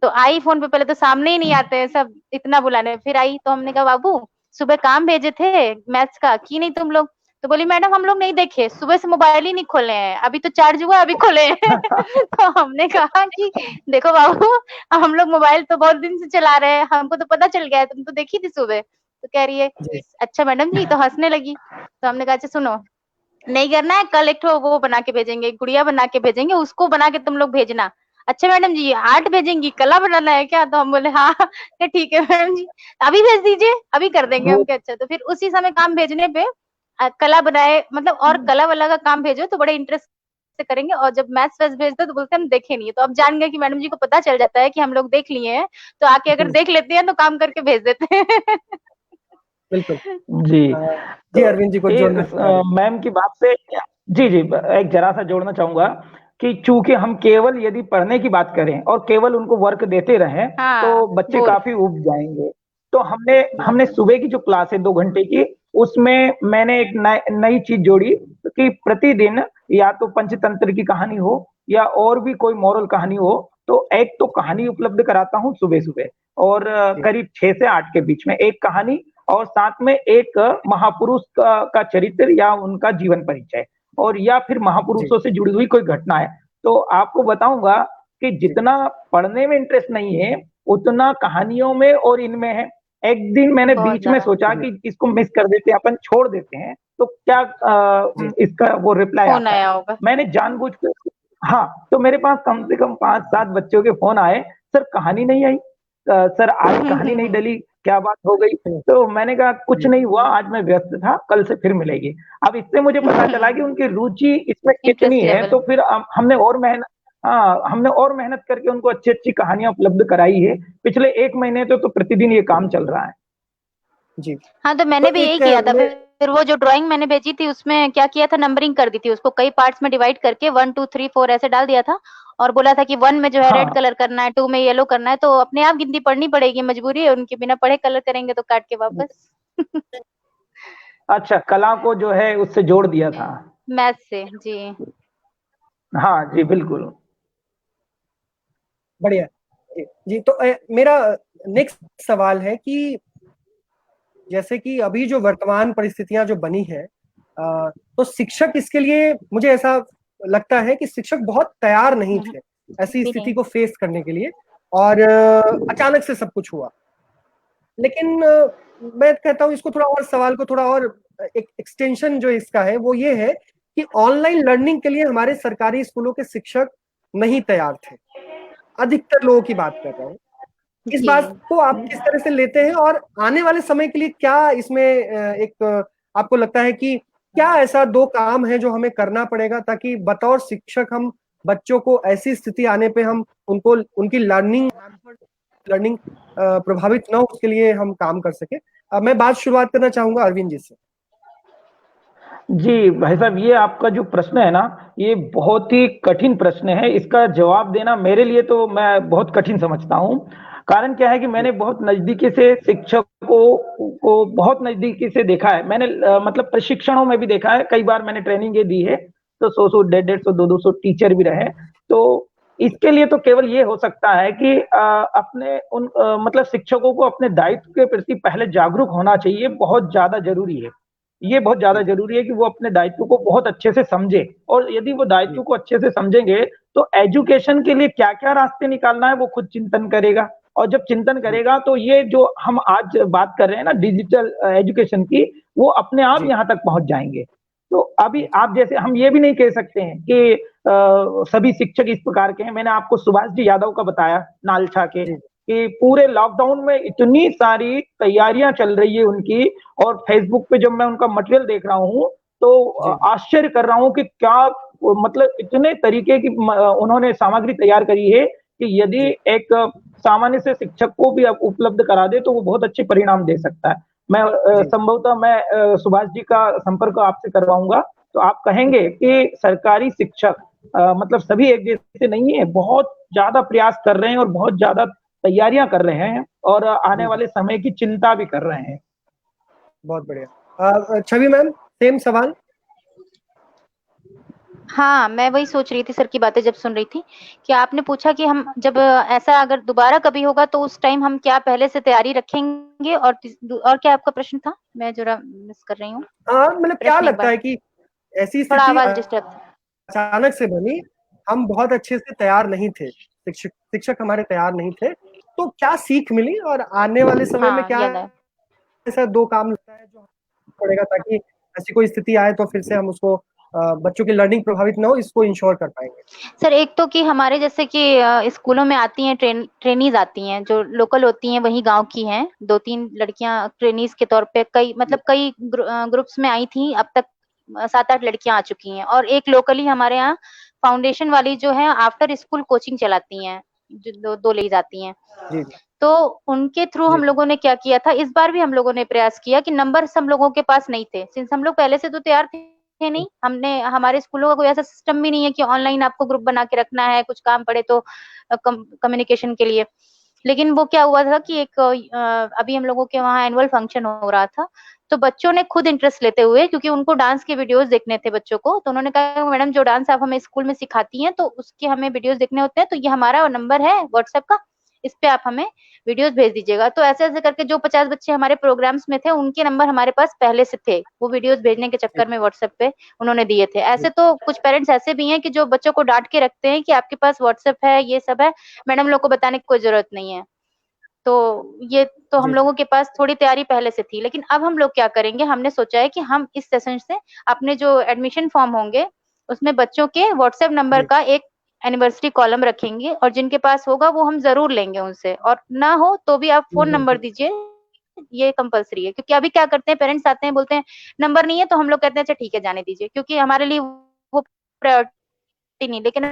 तो आई फोन पे, पहले तो सामने ही नहीं आते हैं सब, इतना बुलाने, फिर आई तो हमने कहा बाबू सुबह काम भेजे थे मैथ्स का, की नहीं तुम लोग? तो बोली मैडम हम लोग नहीं देखे, सुबह से मोबाइल ही नहीं खोले हैं, अभी तो चार्ज हुआ अभी खोले हैं। तो हमने कहा कि देखो बाबू, हम लोग मोबाइल तो बहुत दिन से चला रहे हैं, हमको तो पता चल गया है, तुम तो देखी थी सुबह। तो कह रही है जी अच्छा मैडम जी, तो हंसने लगी। तो हमने कहा अच्छा सुनो, नहीं करना है, कल एक ठो वो बना के भेजेंगे, गुड़िया बना के भेजेंगे, उसको बना के तुम लोग भेजना। अच्छा मैडम जी, आर्ट भेजेंगी, कला बनाना है क्या? तो हम बोले हाँ। ठीक है मैडम जी, अभी भेज दीजिए, अभी कर देंगे हम। वो क्या अच्छा, तो फिर उसी समय काम भेजने पे कला बनाए, मतलब और कला वाला का काम भेजो तो बड़े इंटरेस्ट से करेंगे। और जब मैथ्स वैथ्स भेजते तो बोलते हम देखे नहीं है। तो अब जान गए कि मैडम जी को पता चल जाता है कि हम लोग देख लिए हैं, तो आके अगर देख लेते हैं तो काम करके भेज देते हैं। बिल्कुल। जी। अ, जी तो अरविंद जी कुछ ये जोड़ना चाह रहे मैम की बात से, जी जी, एक जरा सा जोड़ना चाहूंगा कि चूंकि हम केवल यदि पढ़ने की बात करें और केवल उनको वर्क देते रहें हाँ तो बच्चे बोर। काफी ऊब जाएंगे। तो हमने जी हमने सुबह की जो क्लास है 2 घंटे की, उसमें मैंने एक नई चीज जोड़ी कि प्रतिदिन या तो पंचतंत्र की कहानी हो या और भी कोई मॉरल कहानी हो, तो एक तो कहानी उपलब्ध कराता हूँ सुबह सुबह, और जी करीब 6 से 8 के बीच में एक कहानी, और साथ में एक महापुरुष का चरित्र या उनका जीवन परिचय, और या फिर जी महापुरुषों से जुड़ी हुई कोई घटना है। तो आपको बताऊंगा कि जी जितना पढ़ने में इंटरेस्ट नहीं है उतना कहानियों में और इनमें है। एक दिन मैंने बहुत बीच में ज्यादा सोचा जी कि इसको मिस कर देते हैं, अपन छोड़ देते हैं, तो क्या जी इसका वो रिप्लाई फोन आता है। आया होगा। मैंने जानबूझ कर, हाँ, तो मेरे पास कम से कम 5-7 बच्चों के फोन आए, सर कहानी नहीं आई, सर आज कहानी नहीं डली, क्या बात हो गई? तो मैंने कहा कुछ नहीं हुआ, आज मैं व्यस्त था, कल से फिर मिलेगी। अब इससे मुझे पता चला कि उनकी रुचि इसमें कितनी इंटरेस्ट है, लेवल। तो फिर हमने और मेहनत, हाँ, हमने और मेहनत करके उनको अच्छी-अच्छी कहानियाँ उपलब्ध कराई है। पिछले 1 महीने तो प्रतिदिन ये काम चल रहा है। जी। हाँ, तो मैंने तो भी यही एक किया था। मैं फिर वो जो ड्राइंग मैंने भेजी थी उसमें क्या किया था, नंबरिंग कर दी थी उसको, कई पार्ट्स में डिवाइड करके 1 2 3 4 ऐसे डाल दिया था और बोला था कि 1 में जो है रेड हाँ, कलर करना है, 2 में येलो करना है, तो अपने आप गिनती पढ़नी पड़ेगी, मजबूरी है उनकी, बिना पढ़े कलर करेंगे तो काट के वापस। अच्छा, कला को जो है उससे जोड़ दिया था। मैथ से जी। हाँ जी, बिल्कुल। बढ़िया। जी जी, तो मेरा नेक्स्ट सवाल है कि जैसे कि अभी जो वर्तमान परिस्थितियां जो बनी है, तो शिक्षक इसके लिए, मुझे ऐसा लगता है कि शिक्षक बहुत तैयार नहीं थे ऐसी भी स्थिति नहीं। को फेस करने के लिए, और अचानक से सब कुछ हुआ। लेकिन मैं कहता हूँ इसको थोड़ा और, सवाल को थोड़ा और एक एक्सटेंशन जो इसका है वो ये है कि ऑनलाइन लर्निंग के लिए हमारे सरकारी स्कूलों के शिक्षक नहीं तैयार थे, अधिकतर लोगों की बात कर रहा हूँ। इस जी। बात को आप किस तरह से लेते हैं, और आने वाले समय के लिए क्या इसमें एक आपको लगता है कि क्या ऐसा 2 काम है जो हमें करना पड़ेगा ताकि बतौर शिक्षक हम बच्चों को ऐसी स्थिति आने पे हम उनको, उनकी लर्निंग प्रभावित ना हो, उसके लिए हम काम कर सके। अब मैं बात शुरुआत करना चाहूंगा अरविंद जी से। जी, भाई साहब, ये आपका जो प्रश्न है ना, ये बहुत ही कठिन प्रश्न है। इसका जवाब देना मेरे लिए तो मैं बहुत कठिन समझता हूँ। कारण क्या है कि मैंने बहुत नज़दीकी से शिक्षकों को बहुत नज़दीकी से देखा है। मैंने मतलब प्रशिक्षणों में भी देखा है, कई बार मैंने ट्रेनिंगें दी है, तो 100-100, 150-150, 200-200 टीचर भी रहे। तो इसके लिए तो केवल ये हो सकता है कि अपने उन मतलब शिक्षकों को अपने दायित्व के प्रति पहले जागरूक होना चाहिए, बहुत ज़्यादा ज़रूरी है। ये बहुत ज्यादा जी जरूरी है कि वो अपने दायित्व को बहुत अच्छे से समझे, और यदि वो दायित्व जी को अच्छे से समझेंगे तो एजुकेशन के लिए क्या क्या रास्ते निकालना है वो खुद चिंतन करेगा। और जब चिंतन जी करेगा तो ये जो हम आज बात कर रहे हैं ना डिजिटल एजुकेशन की, वो अपने आप जी यहाँ तक पहुंच जाएंगे। तो अभी जी आप जैसे, हम ये भी नहीं कह सकते हैं कि सभी शिक्षक इस प्रकार के हैं। मैंने आपको सुभाष जी यादव का बताया, नालछा के, जी कि पूरे लॉकडाउन में इतनी सारी तैयारियां चल रही है उनकी, और फेसबुक पे जब मैं उनका मटेरियल देख रहा हूँ तो जी आश्चर्य कर रहा हूँ कि क्या मतलब इतने तरीके की उन्होंने सामग्री तैयार करी है कि यदि जी एक सामान्य से शिक्षक को भी उपलब्ध करा दे तो वो बहुत अच्छे परिणाम दे सकता है। मैं जी संभवतः मैं सुभाष जी का संपर्क आपसे करवाऊंगा, तो आप कहेंगे कि सरकारी शिक्षक मतलब सभी एक जैसे नहीं है, बहुत ज्यादा प्रयास कर रहे हैं और बहुत ज्यादा तैयारियां कर रहे हैं, और आने जी वाले समय की चिंता भी कर रहे हैं। बहुत बढ़िया। छवि मैम, सेम सवाल। हाँ, मैं वही सोच रही थी, सर की बातें जब सुन रही थी कि आपने पूछा कि हम जब ऐसा अगर दोबारा कभी होगा तो उस टाइम हम क्या पहले से तैयारी रखेंगे, और क्या आपका प्रश्न था? मैं जरा मिस कर रही हूँ। हाँ, मतलब क्या प्रश्न एक लगता बार, है कि ऐसी थोड़ा स्थिति आवाज डिस्टर्ब था। अचानक से बनी, हम बहुत अच्छे से तैयार नहीं थे, शिक्षक हमारे तैयार नहीं थे, तो क्या सीख मिली, और आने वाले समय में हाँ, क्या याद आया। ऐसा 2 काम लगता है जो हमें पड़ेगा ताकि ऐसी कोई स्थिति आए तो फिर से हम उसको, बच्चों की लर्निंग प्रभावित ना हो, इसको इंश्योर कर पाएंगे। सर एक तो कि हमारे जैसे कि स्कूलों में आती हैं, ट्रेनीज आती हैं जो लोकल होती हैं, वही गांव की हैं, 2-3 लड़कियां ट्रेनीज के तौर पे, कई मतलब कई ग्रुप्स में आई थी, अब तक 7-8 लड़कियां आ चुकी हैं, और एक लोकली हमारे यहाँ फाउंडेशन वाली जो है आफ्टर स्कूल कोचिंग चलाती हैं, जो 2 ले जाती हैं। जी तो उनके थ्रू जी हम लोगों ने क्या किया था, इस बार भी हम लोगों ने प्रयास किया कि नंबर हम लोगों के पास नहीं थे, सिंस हम लोग पहले से तो तैयार थे नहीं, हमने, हमारे स्कूलों का कोई ऐसा सिस्टम भी नहीं है कि ऑनलाइन आपको ग्रुप बना के रखना है, कुछ काम पड़े तो कम्युनिकेशन के लिए। लेकिन वो क्या हुआ था कि एक अभी हम लोगों के वहाँ एनुअल फंक्शन हो रहा था, तो बच्चों ने खुद इंटरेस्ट लेते हुए, क्योंकि उनको डांस के वीडियोस देखने थे बच्चों को, तो उन्होंने कहा मैडम जो डांस आप हमें स्कूल में सिखाती हैं तो उसके हमें वीडियोस देखने होते हैं, तो ये हमारा नंबर है व्हाट्सएप का, इस पे आप हमें वीडियोस भेज दीजिएगा। तो ऐसे ऐसे करके जो 50 बच्चे हमारे प्रोग्राम्स में थे उनके नंबर हमारे पास पहले से थे, वो वीडियोस भेजने के जी चक्कर में व्हाट्सएप पे उन्होंने दिए थे। जी ऐसे तो कुछ पेरेंट्स ऐसे भी हैं कि जो बच्चों को डांट के रखते हैं कि आपके पास व्हाट्सएप है, ये सब है, मैडम लोग को बताने की कोई जरूरत नहीं है। तो ये तो हम जी लोगों के पास थोड़ी तैयारी पहले से थी, लेकिन अब हम लोग क्या करेंगे, हमने सोचा है कि हम इस सेशन से अपने जो एडमिशन फॉर्म होंगे उसमें बच्चों के व्हाट्सएप नंबर जी का एक एनिवर्सरी कॉलम रखेंगे, और जिनके पास होगा वो हम जरूर लेंगे उनसे, और ना हो तो भी आप फोन नंबर जी दीजिए, ये कंपलसरी है, क्योंकि अभी क्या करते हैं, पेरेंट्स आते हैं बोलते हैं नंबर नहीं है, तो हम लोग कहते हैं अच्छा ठीक है जाने दीजिए, क्योंकि हमारे लिए वो प्रायोरिटी नहीं। लेकिन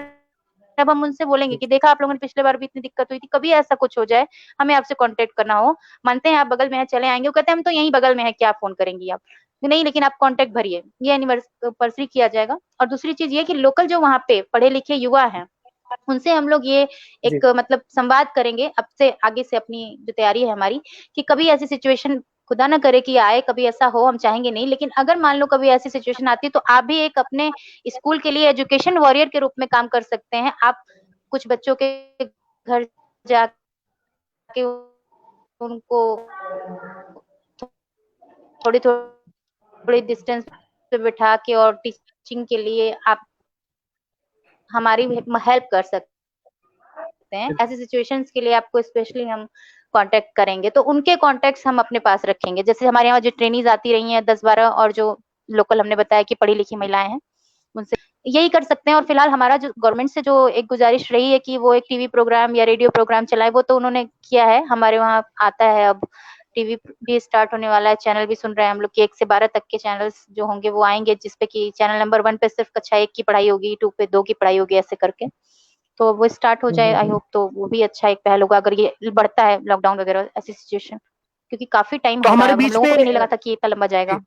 अब हम उनसे बोलेंगे कि देखा आप लोगों ने पिछले बार भी इतनी दिक्कत हुई थी, कभी ऐसा कुछ हो जाए हमें आपसे कांटेक्ट करना हो, मानते हैं आप बगल में है चले आएंगे, वो कहते हैं हम तो यहीं बगल में है, क्या फोन करेंगी आप, नहीं लेकिन आप कांटेक्ट भरिए, ये एनिवर्सरी किया जाएगा। और दूसरी चीज ये कि लोकल जो वहाँ पे पढ़े लिखे युवा हैं, उनसे हम लोग ये जी एक मतलब संवाद करेंगे अब से आगे से, अपनी जो तैयारी है हमारी, कि कभी ऐसी सिचुएशन खुदा ना करे कि आए, कभी ऐसा हो, हम चाहेंगे नहीं, लेकिन अगर मान लो कभी ऐसी सिचुएशन आती है तो आप भी एक अपने स्कूल के लिए एजुकेशन वॉरियर के रूप में काम कर सकते हैं। आप कुछ बच्चों के घर जाके उनको थोड़ी थोड़ी डिस्टेंस पे बिठा के और टीचिंग के लिए आप हमारी हेल्प कर सकते हैं। ऐसी सिचुएशंस के लिए आपको स्पेशली हम कांटेक्ट करेंगे, तो उनके कॉन्टेक्ट्स हम अपने पास रखेंगे। जैसे हमारे यहाँ जो ट्रेनीज आती रही हैं 10-12, और जो लोकल हमने बताया कि पढ़ी लिखी महिलाएं हैं, उनसे यही कर सकते हैं। और फिलहाल हमारा जो गवर्नमेंट से जो एक गुजारिश रही है कि वो एक टीवी प्रोग्राम या रेडियो प्रोग्राम चलाए, वो तो उन्होंने किया है, हमारे वहाँ आता है। अब टीवी भी स्टार्ट होने वाला है, चैनल भी सुन रहे हैं हम लोग कि 1 से 12 तक के चैनल्स जो होंगे वो आएंगे, जिसपे कि चैनल नंबर 1 पे सिर्फ कक्षा 1 की पढ़ाई होगी, 2 पे 2 की पढ़ाई होगी, ऐसे करके। तो वो स्टार्ट हो जाए, आई होप, तो वो भी अच्छा एक पहल होगा अगर ये बढ़ता है लॉकडाउन वगैरह ऐसी सिचुएशन, क्योंकि काफी टाइम तो हो रहा हमारे है, हम बीच लोगों में को भी नहीं लगा था कि इतना लंबा जाएगा।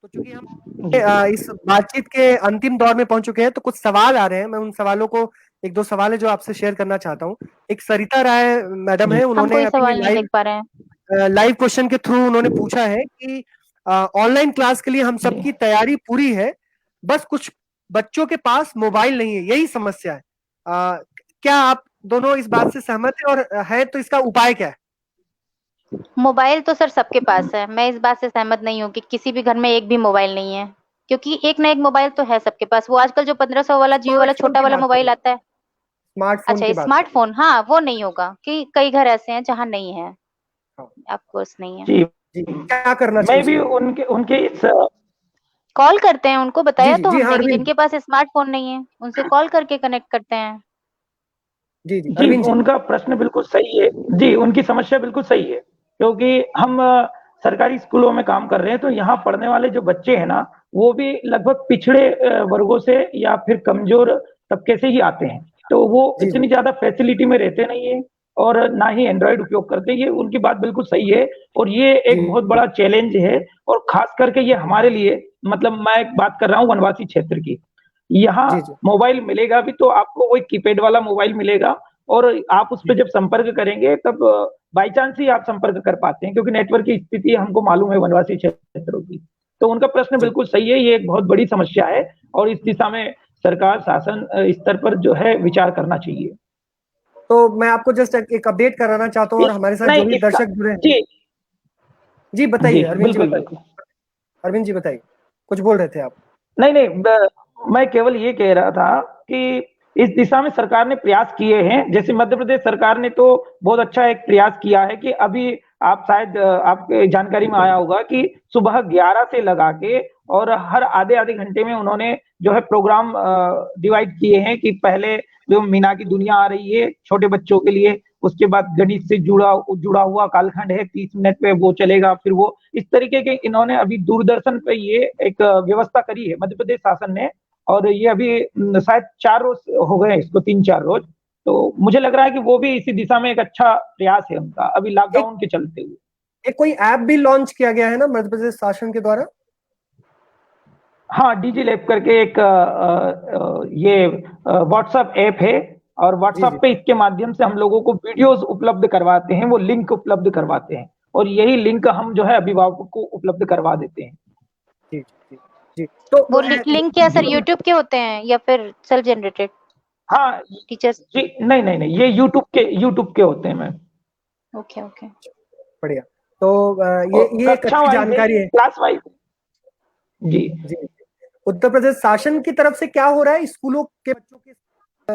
तो चूंकि हम जी इस बातचीत के अंतिम दौर में पहुंच चुके हैं, तो कुछ सवाल आ रहे हैं, मैं उन सवालों को, एक दो सवाल है जो आपसे शेयर करना चाहता हूँ। एक सरिता राय मैडम जी है, हम उन्होंने कोई अपनी सवाल नहीं देख पा रहे हैं। लाइव क्वेश्चन के थ्रू उन्होंने पूछा है कि ऑनलाइन क्लास के लिए हम जी सबकी तैयारी पूरी है, बस कुछ बच्चों के पास मोबाइल नहीं है, यही समस्या है। क्या आप दोनों इस बात से सहमत है, और है तो इसका उपाय क्या है? मोबाइल तो सर सबके पास है, मैं इस बात से सहमत नहीं हूँ कि किसी भी घर में एक भी मोबाइल नहीं है, क्योंकि एक ना एक मोबाइल तो है सबके पास। वो आजकल जो 1500 वाला जियो वाला स्मार्टफोन छोटा की वाला बात कर रहे मोबाइल हैं, आता है। स्मार्टफोन अच्छा, की बात कर रहे स्मार्टफोन, हाँ वो नहीं होगा, कि कई घर ऐसे हैं जहाँ नहीं है, हैं। हाँ, ऑफ कोर्स नहीं है। जी जी क्या करना चाहिए मैं भी उसके लिए? उनके उनके इस कॉल करते हैं उनको, जी बताया जी तो जी हाँ, हमने कि अरविंद। जिनके पास स्मार्टफोन नहीं है उनसे कॉल करके कनेक्ट करते हैं। जी जी जी अरविंद जी। उनका प्रश्न बिल्कुल सही है। जी उनकी समस्या बिल्कुल सही है, क्योंकि हम सरकारी स्कूलों में काम कर रहे हैं, तो यहाँ पढ़ने वाले जो बच्चे हैं ना, वो भी लगभग पिछड़े वर्गों से या फिर कमजोर तबके से ही आते हैं। तो वो जी जी इतनी ज्यादा फैसिलिटी में रहते नहीं है, और ना ही एंड्रॉइड उपयोग करते। ये उनकी बात बिल्कुल सही है, और ये जी एक बहुत बड़ा चैलेंज है। और खास करके ये हमारे लिए, मतलब मैं एक बात कर रहा हूँ वनवासी क्षेत्र की। यहाँ जी जी मोबाइल मिलेगा भी तो आपको वही कीपैड वाला मोबाइल मिलेगा, और आप उस जी पर जब संपर्क करेंगे तब बाई चांस ही आप संपर्क कर पाते हैं, क्योंकि नेटवर्क की स्थिति हमको मालूम है वनवासी क्षेत्रों की। तो उनका प्रश्न जी। बिल्कुल सही है, ये एक बहुत बड़ी समस्या है, और इस दिशा में सरकार शासन स्तर पर जो है विचार करना चाहिए। तो मैं आपको जस्ट एक अपडेट कराना चाहता हूँ, और हमारे साथ जो नहीं भी इसका, दर्शक जुड़े हैं। जी जी जी बताइए अरविंद जी, बिल्कुल बताइए। बिल्कुल। अरविंद जी बताइए, कुछ बोल रहे थे आप। नहीं नहीं मैं केवल ये कह रहा था कि इस दिशा में सरकार ने प्रयास किए हैं। जैसे मध्य प्रदेश सरकार ने तो बहुत अच्छा एक प्रयास किया है कि अभी आप शायद आपके जानकारी में आया होगा कि सुबह 11 से लगा के और हर आधे आधे घंटे में उन्होंने जो है प्रोग्राम डिवाइड किए हैं, कि पहले जो मीना की दुनिया आ रही है छोटे बच्चों के लिए, उसके बाद गणित से जुड़ा जुड़ा हुआ कालखंड है 30 मिनट पे वो चलेगा, फिर वो इस तरीके के इन्होंने अभी दूरदर्शन पे ये एक व्यवस्था करी है मध्य प्रदेश शासन ने। और ये अभी शायद 4 रोज हो गए हैं इसको, 3-4 रोज। तो मुझे लग रहा है कि वो भी इसी दिशा में एक अच्छा प्रयास है उनका, अभी एक लॉकडाउन के चलते हुए। एक कोई ऐप भी लॉन्च किया गया है ना मध्य प्रदेश शासन के द्वारा? हाँ डिजी लैब करके एक ये व्हाट्सएप ऐप है, और जी व्हाट्सएप जी पे इसके माध्यम से हम लोगों को वीडियोस उपलब्ध करवाते हैं, वो लिंक उपलब्ध करवाते हैं, और यही लिंक हम जो है अभिभावकों को उपलब्ध करवा देते हैं। जी जी जी। तो वो लिंक क्या सर जी यूट्यूब के होते हैं या फिर सेल्फ जनरेटेड हाँ टीचर्स? जी, नहीं नहीं नहीं, ये यूट्यूब के होते हैं मैम। Okay okay. बढ़िया। तो और ये एक कक्षा अच्छी वाइज है, जानकारी है। Class wise. जी जी। उत्तर प्रदेश शासन की तरफ से क्या हो रहा है स्कूलों के बच्चों के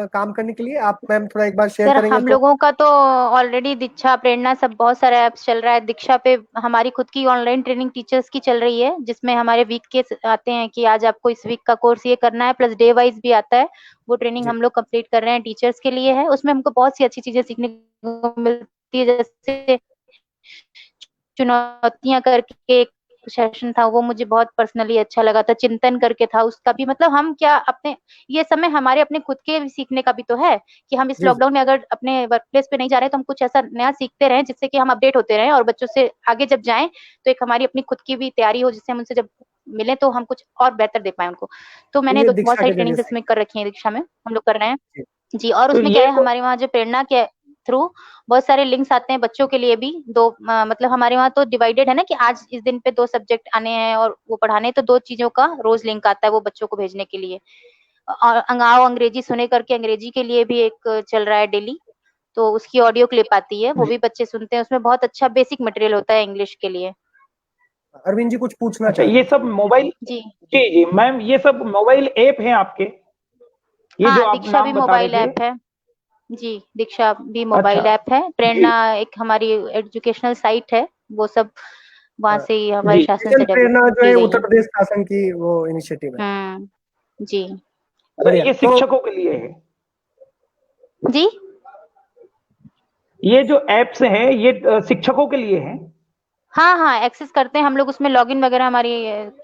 काम करने के लिए, आप मैम थोड़ा एक बार शेयर सर करेंगे हम तो? लोगों का तो ऑलरेडी दीक्षा, प्रेरणा, सब बहुत सारे ऐप्स चल रहा है। दीक्षा पे हमारी खुद की ऑनलाइन ट्रेनिंग टीचर्स की चल रही है, जिसमें हमारे वीक के आते हैं कि आज आपको इस वीक का कोर्स ये करना है, प्लस डे वाइज भी आता है। वो ट्रेनिंग जी हम लोग कंप्लीट कर रहे हैं, टीचर्स के लिए है। उसमें हमको बहुत सी अच्छी चीजें सीखने को मिलती है, जैसे चुनौतियां करके एक सेशन था, वो मुझे बहुत पर्सनली अच्छा लगा था। चिंतन करके था, उसका भी मतलब हम क्या अपने, ये समय हमारे अपने खुद के भी सीखने का भी तो है कि हम इस जी लॉकडाउन में अगर अपने वर्क प्लेस पे नहीं जा रहे तो हम कुछ ऐसा नया सीखते रहें जिससे कि हम अपडेट होते रहें और बच्चों से आगे जब जाएं तो एक हमारी अपनी खुद की भी तैयारी हो, जिससे हम उनसे जब मिले तो हम कुछ और बेहतर दे पाए उनको। तो तो मैंने ये बहुत दीक्षा सारी के जरिए ट्रेनिंग से। इसमें कर रखी है, दीक्षा में हम लोग कर रहे हैं। जी। जी, और तो उसमें क्या ये है, हमारे वहाँ जो प्रेरणा के थ्रू बहुत सारे लिंक्स आते हैं बच्चों के लिए भी। दो मतलब हमारे वहाँ तो डिवाइडेड है ना कि आज इस दिन पे 2 सब्जेक्ट आने हैं और वो पढ़ाने हैं, तो 2 चीजों का रोज लिंक आता है वो बच्चों को भेजने के लिए। और अंगाओ अंग्रेजी सुने करके अंग्रेजी के लिए भी एक चल रहा है डेली, तो उसकी ऑडियो क्लिप आती है, वो जी भी बच्चे सुनते हैं। उसमें बहुत अच्छा बेसिक मटेरियल होता है इंग्लिश के लिए। अरविंद जी कुछ पूछना अच्छा, चाह रहे ये हैं। सब मोबाइल, जी जी जी मैम, ये सब मोबाइल ऐप हैं आपके, ये जो हाँ, आप दीक्षा भी नाम बता रहे मोबाइल थे? ऐप है। जी, दीक्षा भी अच्छा मोबाइल ऐप है। जी प्रेरणा एक हमारी एजुकेशनल साइट है, वो सब वहां से ही हमारे जी। शासन मिशन से डेवलप प्रेरणा जो की है गई उत्तर है। प्रदेश शासन की वो इनिशिएटिव है। जी अरे बढ़िया। ये तो शिक्षकों के लिए है? जी। ये जो एप्स हैं ये शिक्षकों के लिए हैं? हाँ हाँ, एक्सेस करते हैं हम लोग, उसमें लॉगिन वगैरह हमारी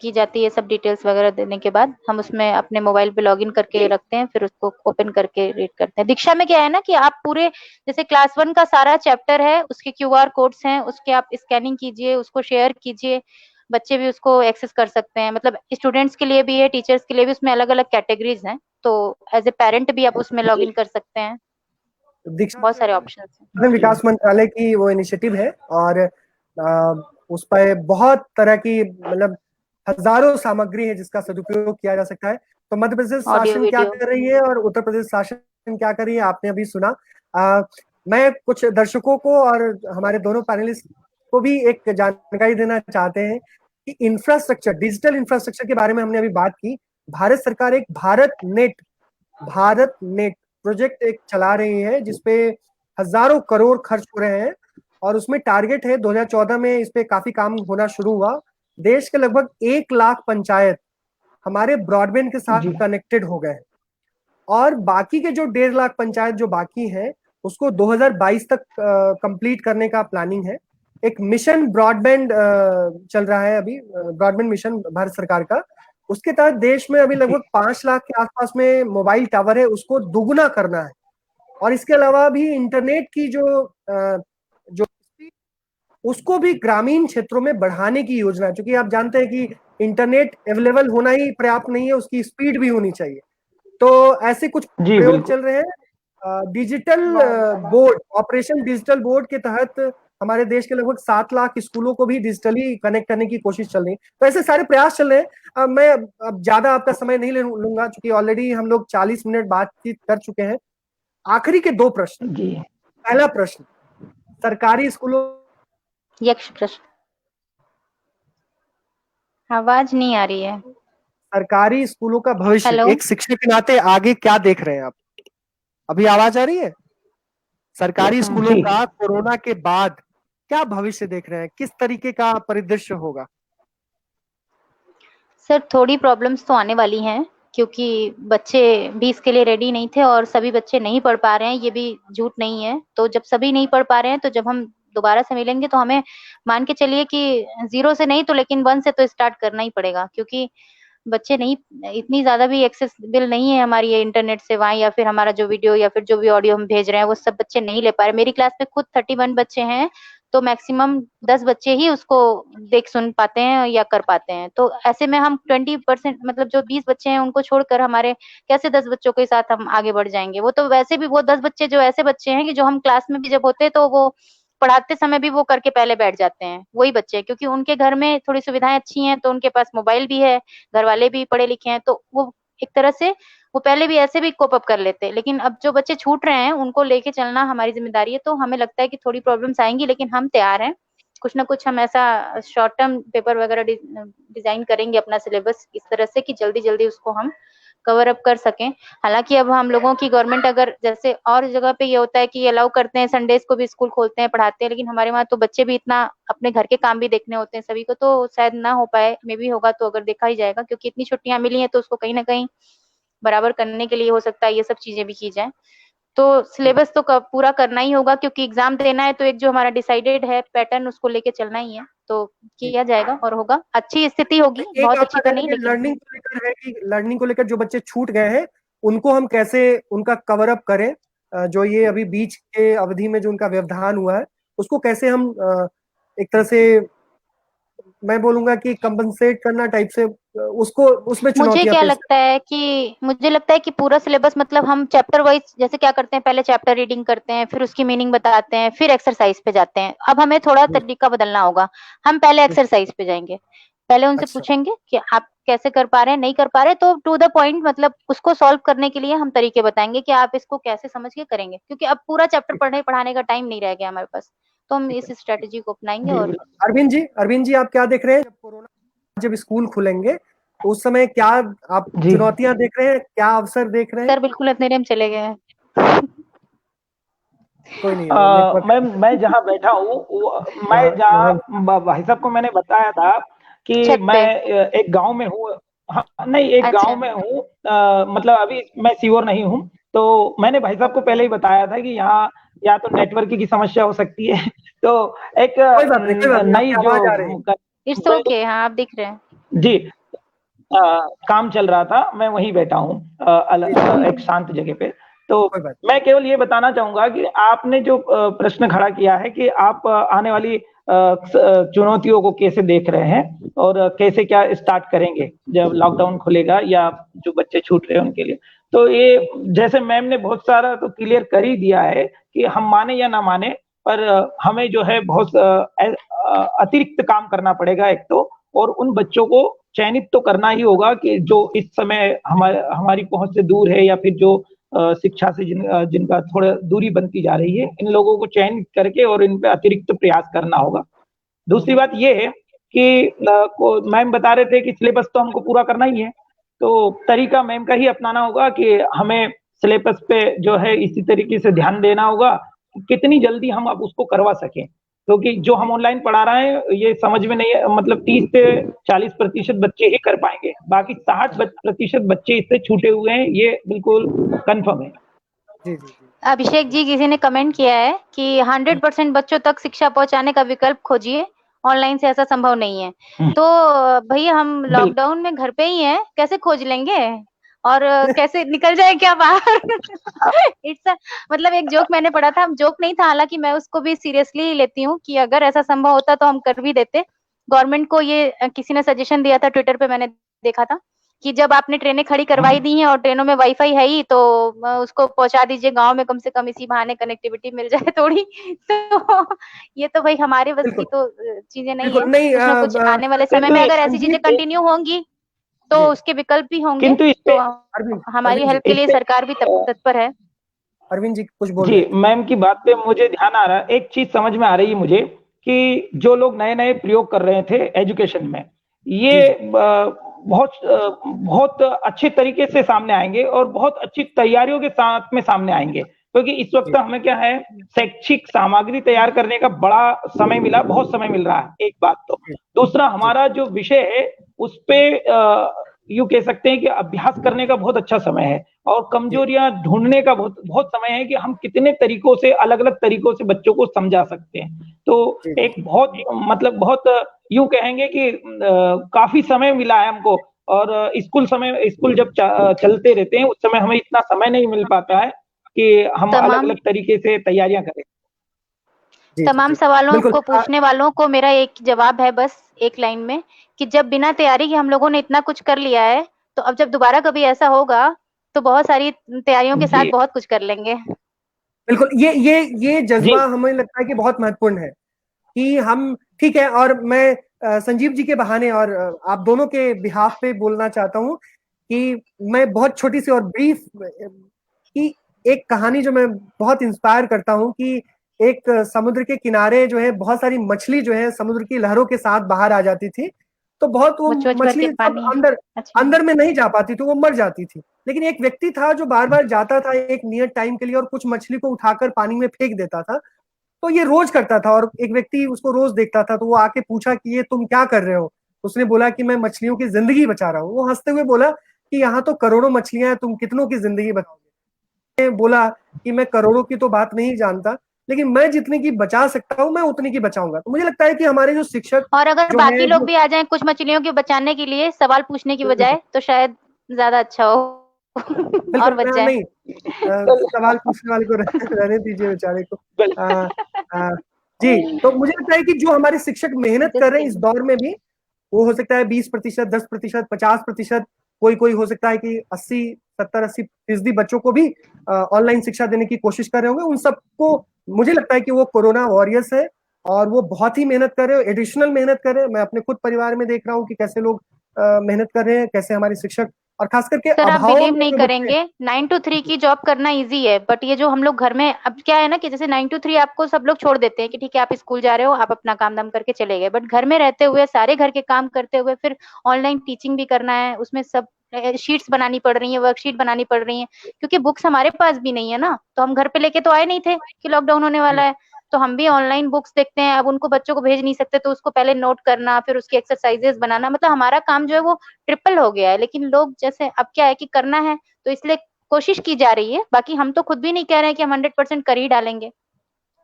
की जाती है। सब डिटेल्स वगैरह देने के बाद हम उसमें अपने मोबाइल पे लॉगिन करके जी रखते हैं, फिर उसको ओपन करके रीड करते हैं। दीक्षा में क्या है ना कि आप पूरे, जैसे क्लास 1 का सारा चैप्टर है, उसके क्यूआर कोड्स हैं, उसके आप स्कैनिंग कीजिए, उसको शेयर कीजिए, बच्चे भी उसको एक्सेस कर सकते हैं। मतलब स्टूडेंट्स के लिए भी है, टीचर्स के लिए भी, उसमें अलग अलग कैटेगरीज हैं, तो एज ए पेरेंट भी आप उसमें जी लॉगिन कर सकते हैं। दीक्षा बहुत जो सारे है ऑप्शन हैं। मानव जी विकास मंत्रालय की वो इनिशिएटिव है, और उस पर बहुत तरह की मतलब हजारों सामग्री है जिसका सदुपयोग किया जा सकता है। तो मध्य प्रदेश ऑडियो शासन क्या वीडियो। कर रही है और उत्तर प्रदेश शासन क्या कर रही है आपने अभी सुना। मैं कुछ दर्शकों को और हमारे दोनों पैनलिस्ट को भी एक जानकारी देना चाहते हैं कि इंफ्रास्ट्रक्चर, डिजिटल इंफ्रास्ट्रक्चर के बारे में हमने अभी बात की। भारत सरकार एक भारत नेट प्रोजेक्ट एक चला रही है जिसपे हजारों करोड़ खर्च हो रहे हैं, और उसमें टारगेट है 2014 में इस पे काफी काम होना शुरू हुआ। देश के लगभग 1 लाख पंचायत हमारे ब्रॉडबैंड के साथ जी कनेक्टेड हो गए हैं, और बाकी के जो 1.5 लाख पंचायत जो बाकी है उसको 2022 तक कंप्लीट करने का प्लानिंग है। एक मिशन ब्रॉडबैंड चल रहा है अभी, ब्रॉडबैंड मिशन भारत सरकार का। उसके तहत देश में अभी जी लगभग 5 लाख के आसपास में मोबाइल टावर है, उसको दुगुना करना है। और इसके अलावा भी इंटरनेट की जो उसको भी ग्रामीण क्षेत्रों में बढ़ाने की योजना है, क्योंकि आप जानते हैं कि इंटरनेट अवेलेबल होना ही पर्याप्त नहीं है, उसकी स्पीड भी होनी चाहिए। तो ऐसे कुछ जी प्रयोग बिल्कुल। चल रहे हैं। Digital board, operation digital board के तहत हमारे देश के लगभग 7 लाख स्कूलों को भी डिजिटली कनेक्ट करने की कोशिश चल रही है। तो ऐसे सारे प्रयास चल रहे हैं। मैं अब ज्यादा आपका समय नहीं लूंगा, क्योंकि ऑलरेडी हम लोग 40 मिनट बातचीत कर चुके हैं। आखिरी के 2 प्रश्न। जी पहला प्रश्न, सरकारी स्कूलों, यक्ष प्रश्न। आवाज नहीं आ रही है। सरकारी स्कूलों का भविष्य हेलो। एक शिक्षक के नाते आगे क्या देख रहे हैं आप? अभी आवाज आ रही है? सरकारी स्कूलों जी का कोरोना के बाद क्या भविष्य देख रहे हैं, किस तरीके का परिदृश्य होगा? सर, थोड़ी प्रॉब्लम्स तो आने वाली हैं, क्योंकि बच्चे भी इसके लिए रेडी नहीं थे और सभी बच्चे नहीं पढ़ पा रहे हैं, ये भी झूठ नहीं है। तो जब सभी नहीं पढ़ पा रहे हैं तो जब हम दोबारा से मिलेंगे तो हमें मान के चलिए कि 0 से नहीं तो लेकिन 1 से तो स्टार्ट करना ही पड़ेगा, क्योंकि बच्चे नहीं, इतनी ज्यादा भी एक्सेसिबल नहीं है हमारी ये इंटरनेट सेवाएं, या फिर हमारा जो वीडियो या फिर जो भी ऑडियो हम भेज रहे हैं वो सब बच्चे नहीं ले पा रहे। मेरी क्लास में खुद 31 बच्चे हैं, तो मैक्सिमम 10 बच्चे ही उसको देख सुन पाते हैं या कर पाते हैं। तो ऐसे में हम 20% मतलब जो 20 बच्चे हैं उनको छोड़कर हमारे कैसे 10 बच्चों के साथ हम आगे बढ़ जाएंगे। वो तो वैसे भी वो 10 बच्चे जो ऐसे बच्चे हैं कि जो हम क्लास में भी जब होते हैं तो वो पढ़ाते समय भी वो करके पहले बैठ जाते हैं, वही बच्चे, क्योंकि उनके घर में थोड़ी सुविधाएं अच्छी हैं, तो उनके पास मोबाइल भी है, घर वाले भी पढ़े लिखे हैं, तो वो एक तरह से वो पहले भी ऐसे भी कोप अप कर लेते हैं। लेकिन अब जो बच्चे छूट रहे हैं उनको लेके चलना हमारी जिम्मेदारी है। तो हमें लगता है कि थोड़ी प्रॉब्लम्स आएंगी, लेकिन हम तैयार हैं। कुछ ना कुछ हम ऐसा शॉर्ट टर्म पेपर वगैरह डिजाइन करेंगे अपना सिलेबस इस तरह से कि जल्दी जल्दी उसको हम कवर अप कर सकें। हालांकि अब हम लोगों की गवर्नमेंट, अगर जैसे और जगह पे ये होता है कि अलाउ करते हैं संडेज को भी स्कूल खोलते हैं पढ़ाते हैं, लेकिन हमारे वहाँ तो बच्चे भी इतना अपने घर के काम भी देखने होते हैं सभी को, तो शायद ना हो पाए। मे भी होगा तो अगर देखा ही जाएगा, क्योंकि इतनी छुट्टियां मिली हैं तो उसको कहीं ना कहीं बराबर करने के लिए हो सकता है ये सब चीजें भी की जाए। तो सिलेबस तो पूरा करना ही होगा, क्योंकि एग्जाम देना है तो एक जो हमारा डिसाइडेड है पैटर्न उसको लेके चलना ही है, तो किया जाएगा और होगा, अच्छी स्थिति होगी, एक बहुत आपका अच्छी तो कहना नहीं है लेकिन। लर्निंग को लेकर है कि लर्निंग को लेकर जो बच्चे छूट गए हैं उनको हम कैसे उनका कवर अप करें, जो ये अभी बीच के अवधि में जो उनका व्यवधान हुआ है उसको कैसे हम एक तरह से मैं बोलूंगा कि कंपनसेट करना टाइप से, उसको उसमें मुझे चुनौतियां क्या फेस लगता है कि मुझे लगता है कि पूरा सिलेबस मतलब हम चैप्टर वाइज जैसे क्या करते हैं, पहले चैप्टर रीडिंग करते हैं, फिर उसकी मीनिंग बताते हैं, फिर एक्सरसाइज पे जाते हैं। अब हमें थोड़ा करें। तरीका बदलना होगा, हम पहले एक्सरसाइज पे जाएंगे, पहले उनसे अच्छा, पूछेंगे कि आप कैसे कर पा रहे हैं, नहीं कर पा रहे, तो टू द पॉइंट मतलब उसको सॉल्व करने के लिए हम तरीके बताएंगे कि आप इसको कैसे समझ के करेंगे, क्योंकि अब पूरा चैप्टर पढ़ने पढ़ाने का टाइम नहीं रह गया हमारे पास, तो हम ठीक इस है। स्ट्रेटेजी को अपनाएंगे। जी और बिल्कुल। अरविंद जी आप क्या देख रहे हैं, जब कोरोना जब स्कूल खुलेंगे तो उस समय क्या आप जी चुनौतियां देख रहे हैं, क्या अवसर देख रहे हैं? सर बिल्कुल अंधेरे में चले गए हैं। कोई नहीं, वो नेटवर्क। मैं जहाँ बैठा हूँ मैं हाँ जहाँ हाँ, भाई साहब को मैंने बताया था कि छत मैं पे। एक गांव में हूँ। हाँ नहीं, एक गांव अच्छा। में हूँ। मतलब अभी मैं श्योर नहीं हूँ। तो मैंने भाई साहब को पहले ही बताया था कि यहाँ या तो नेटवर्क की समस्या हो सकती है। तो एक कोई बात नहीं, नई आपकी जो आवाज आ रही है। इट्स ओके, हाँ आप दिख रहे हैं। जी काम चल रहा था, मैं वहीं बैठा हूँ जी जी, एक शांत जगह पे। तो कोई बात मैं केवल ये बताना चाहूंगा कि आपने जो प्रश्न खड़ा किया है कि आप आने वाली चुनौतियों को कैसे देख रहे हैं और कैसे क्या स्टार्ट करेंगे जब लॉकडाउन खुलेगा या जो बच्चे छूट रहे हैं उनके लिए। तो ये जैसे मैम ने बहुत सारा तो क्लियर कर ही दिया है कि हम माने या ना माने, पर हमें जो है बहुत अतिरिक्त काम करना पड़ेगा एक तो, और उन बच्चों को चयनित तो करना ही होगा कि जो इस समय हमारी पहुंच से दूर है या फिर जो शिक्षा से जिनका थोड़ा दूरी बनती जा रही है, इन लोगों को चयनित करके और इन पे अतिरिक्त प्रयास करना होगा। दूसरी है। बात ये है कि मैम बता रहे थे कि सिलेबस तो हमको पूरा करना ही है, तो तरीका मैम का ही अपनाना होगा कि हमें सिलेबस पे जो है इसी तरीके से ध्यान देना होगा कि कितनी जल्दी हम अब उसको करवा सकें, क्योंकि जो हम ऑनलाइन पढ़ा रहे हैं ये समझ में नहीं है, मतलब 30 से 40% बच्चे ही कर पाएंगे, बाकी 60% बच्चे इससे छूटे हुए हैं, ये बिल्कुल कन्फर्म है। जी जी जी। अभिषेक जी, किसी ने कमेंट किया है कि 100% बच्चों तक शिक्षा पहुंचाने का विकल्प खोजिए, ऑनलाइन से ऐसा संभव नहीं है। तो भैया हम बिल्कुल। लॉकडाउन में घर पे ही हैं, कैसे खोज लेंगे और कैसे निकल जाए क्या बाहर? इट्स मतलब एक जोक मैंने पढ़ा था, जोक नहीं था हालांकि, मैं उसको भी सीरियसली लेती हूँ कि अगर ऐसा संभव होता तो हम कर भी देते। गवर्नमेंट को ये किसी ने सजेशन दिया था, ट्विटर पे मैंने देखा था कि जब आपने ट्रेनें खड़ी करवाई दी हैं और ट्रेनों में वाईफाई है ही, तो उसको पहुंचा दीजिए गांव में, कम से कम इसी बहाने कनेक्टिविटी मिल जाए थोड़ी। तो ये तो भाई हमारे बस की बिल्कुल तो चीजें नहीं बिल्कुल है, नहीं, कुछ ना कुछ आने वाले समय किंतु में अगर ऐसी चीजें संजीव कंटिन्यू होंगी तो जी उसके विकल्प भी होंगे, किंतु इस पे तो अरविंद हमारी अरविंद जी हेल्प के लिए इस सरकार भी पे तत्पर है। अरविंद जी कुछ बोल जी रहे थे। मैम की बात पे मुझे ध्यान आ रहा है, एक चीज समझ में आ रही है मुझे कि जो लोग नए नए प्रयोग कर रहे थे एजुकेशन में, जी ये जी बहुत अच्छे तरीके से सामने आएंगे और बहुत अच्छी तैयारियों के साथ में सामने आएंगे, क्योंकि इस वक्त जी हमें क्या है, शैक्षिक सामग्री तैयार करने का बड़ा समय मिला, बहुत समय मिल रहा है, एक बात तो। जी दूसरा जी हमारा जो विषय है उस पे यूं कह सकते हैं कि अभ्यास करने का बहुत अच्छा समय है, और जी कमजोरियां ढूंढने का बहुत बहुत समय है कि हम कितने तरीकों से, अलग अलग तरीकों से बच्चों को समझा सकते हैं। तो जी एक बहुत मतलब बहुत यूं कहेंगे कि काफी समय मिला है हमको, और स्कूल जब चलते रहते हैं उस समय हमें इतना समय नहीं मिल पाता है कि हम अलग तमाम अलग तरीके से तैयारियां करें। जी जी तमाम जी सवालों बिल्कुल। को पूछने वालों को मेरा एक जवाब है बस, एक लाइन में, कि जब बिना तैयारी के हम लोगों ने इतना कुछ कर लिया है, तो अब जब दोबारा कभी ऐसा होगा तो बहुत सारी तैयारियों के साथ जी बहुत कुछ कर लेंगे। बिल्कुल ये जी जज्बा हमें लगता है कि बहुत महत्वपूर्ण है कि हम ठीक है। और मैं संजीव जी के बहाने और आप दोनों के बिहाफ पे बोलना चाहता हूँ कि मैं बहुत छोटी सी और ब्रीफ कि एक कहानी जो मैं बहुत इंस्पायर करता हूँ कि एक समुद्र के किनारे जो है बहुत सारी मछली जो है समुद्र की लहरों के साथ बाहर आ जाती थी, तो बहुत वो मुझ भर के मछली सब पानी। अंदर अच्छा। अंदर में नहीं जा पाती थी, वो मर जाती थी। लेकिन एक व्यक्ति था जो बार बार जाता था एक नियत टाइम के लिए और कुछ मछली को उठाकर पानी में फेंक देता था। तो ये रोज करता था और एक व्यक्ति उसको रोज देखता था, तो वो आके पूछा कि ये तुम क्या कर रहे हो? उसने बोला कि मैं मछलियों की जिंदगी बचा रहा हूँ। वो हंसते हुए बोला कि यहाँ तो करोड़ों मछलियां हैं, तुम कितनों की जिंदगी बचाओगे? बोला कि मैं करोड़ों की तो बात नहीं जानता, लेकिन मैं जितने की बचा सकता हूँ मैं उतने की बचाऊंगा। तो मुझे लगता है कि हमारे जो शिक्षक और अगर जो बाकी है लोग भी आ जाएं कुछ मछलियों के बचाने के लिए सवाल पूछने की बजाय, तो शायद ज्यादा अच्छा हो और बिल्कुल बच जाए। नहीं, सवाल पूछने वाले को रहने दीजिए बेचारे को। आ, आ, जी, तो मुझे लगता है कि जो हमारे शिक्षक मेहनत कर रहे हैं इस दौर में भी, वो हो सकता है 20%, 10%, 50%, कोई कोई हो सकता है कि 70-80% बच्चों को भी ऑनलाइन शिक्षा देने की कोशिश कर रहे होंगे। उन सबको मुझे लगता है कि वो कोरोना वॉरियर्स है और वो बहुत ही मेहनत कर रहे हो, एडिशनल मेहनत कर रहे हैं। मैं अपने खुद परिवार में देख रहा हूँ कि कैसे लोग मेहनत कर रहे हैं, कैसे हमारे शिक्षक और खास करके सर आप अभाव बिलीव में नहीं जो बच्चे हैं। करेंगे, 9 to 3 की जॉब करना इजी है, बट ये जो हम लोग घर में, अब क्या है ना कि जैसे 9 to 3 आपको सब लोग छोड़ देते हैं कि ठीक है आप स्कूल जा रहे हो, आप अपना काम धाम करके चले गए, बट घर में रहते हुए सारे घर के काम करते हुए फिर ऑनलाइन टीचिंग भी करना है, उसमें सब शीट्स बनानी पड़ रही है, वर्कशीट बनानी पड़ रही है, क्योंकि बुक्स हमारे पास भी नहीं है ना, तो हम घर पे लेके तो आए नहीं थे कि लॉकडाउन होने वाला है, तो हम भी ऑनलाइन बुक्स देखते हैं। अब उनको बच्चों को भेज नहीं सकते, तो उसको पहले नोट करना, फिर उसकी एक्सरसाइजेस बनाना, मतलब हमारा काम जो है वो ट्रिपल हो गया है। लेकिन लोग जैसे अब क्या है कि करना है तो इसलिए कोशिश की जा रही है, बाकी हम तो खुद भी नहीं कह रहे हैं कि हम 100% कर ही डालेंगे,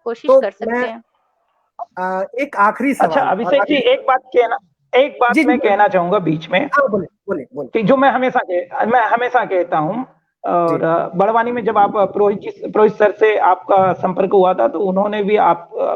कोशिश तो कर मैं सकते हैं। एक आखिरी अच्छा सवाल और अभिषेक जी, आगे एक बात जी जी मैं कहना चाहूंगा बीच में, हाँ बोले बोले बोले कि जो मैं हमेशा कहता हूँ। और जी बड़वानी में जब आप पुरोहित सर से आपका संपर्क हुआ था, तो उन्होंने भी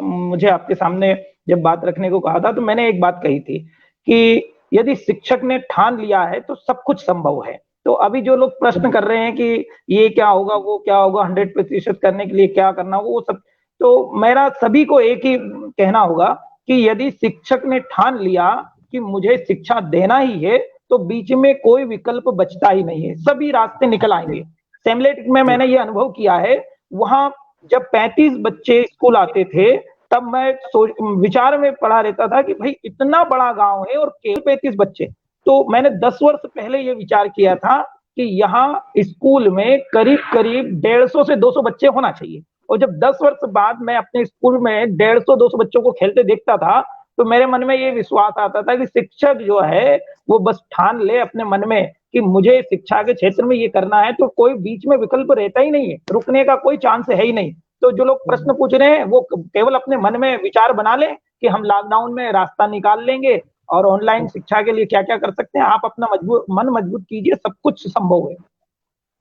मुझे आपके सामने जब बात रखने को कहा था, तो मैंने एक बात कही थी कि यदि शिक्षक ने ठान लिया है तो सब कुछ संभव है। तो अभी जो लोग प्रश्न कर रहे हैं कि ये क्या होगा, वो क्या होगा, 100% करने के लिए क्या करना होगा, वो सब, तो मेरा सभी को एक ही कहना होगा कि यदि शिक्षक ने ठान लिया कि मुझे शिक्षा देना ही है, तो बीच में कोई विकल्प बचता ही नहीं है, सभी रास्ते निकल आएंगे। सेमलेट में जी मैंने ये अनुभव किया है, वहां जब 35 बच्चे स्कूल आते थे, तब मैं विचार में पड़ा रहता था कि भाई इतना बड़ा गांव है और केवल 35 बच्चे। तो मैंने 10 वर्ष पहले ये विचार किया था कि यहाँ स्कूल में करीब करीब 150 से 200 बच्चे होना चाहिए। और जब 10 वर्ष बाद मैं अपने स्कूल में 150-200 बच्चों को खेलते देखता था, तो मेरे मन में ये विश्वास आता था कि शिक्षक जो है वो बस ठान ले अपने मन में कि मुझे शिक्षा के क्षेत्र में ये करना है, तो कोई बीच में विकल्प रहता ही नहीं है, रुकने का कोई चांस है ही नहीं। तो जो लोग प्रश्न पूछ रहे हैं वो केवल अपने मन में विचार बना लें कि हम लॉकडाउन में रास्ता निकाल लेंगे और ऑनलाइन शिक्षा के लिए क्या क्या कर सकते हैं। आप अपना मन मजबूत कीजिए, सब कुछ संभव है।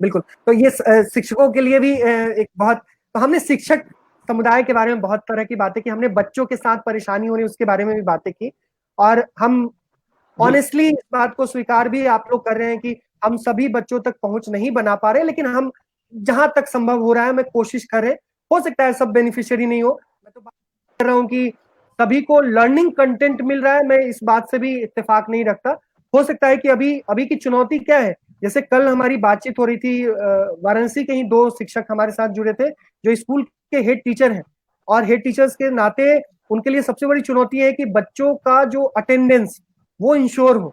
बिल्कुल। तो ये शिक्षकों के लिए भी एक बहुत, तो हमने शिक्षक समुदाय के बारे में बहुत तरह की बातें की, हमने बच्चों के साथ परेशानी हो रही उसके बारे में भी बातें की, और हम ऑनेस्टली इस बात को स्वीकार भी आप लोग कर रहे हैं कि हम सभी बच्चों तक पहुंच नहीं बना पा रहे, लेकिन हम जहां तक संभव हो रहा है मैं कोशिश कर रहे। हो सकता है सब बेनिफिशियरी नहीं हो, मैं तो बात कर रहा हूँ कि सभी को लर्निंग कंटेंट मिल रहा है, मैं इस बात से भी इत्तेफाक नहीं रखता। हो सकता है कि अभी अभी की चुनौती क्या है, जैसे कल हमारी बातचीत हो रही थी, वाराणसी के ही 2 शिक्षक हमारे साथ जुड़े थे जो स्कूल के हेड टीचर हैं, और हेड टीचर्स के नाते उनके लिए सबसे बड़ी चुनौती है कि बच्चों का जो अटेंडेंस वो इंश्योर हो,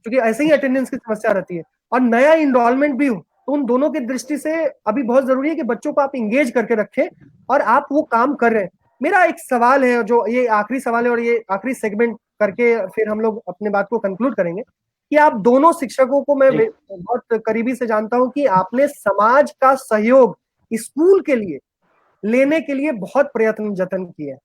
क्योंकि ऐसे ही अटेंडेंस की समस्या रहती है, और नया इनरोलमेंट भी हो। तो उन दोनों की दृष्टि से अभी बहुत जरूरी है कि बच्चों को आप इंगेज करके रखें, और आप वो काम कर रहे हैं। मेरा एक सवाल है, जो ये आखिरी सवाल है और ये आखिरी सेगमेंट करके फिर हम लोग अपने बात को कंक्लूड करेंगे, कि आप दोनों शिक्षकों को मैं बहुत करीबी से जानता हूं कि आपने समाज का सहयोग स्कूल के लिए लेने के लिए बहुत प्रयत्न जतन किए।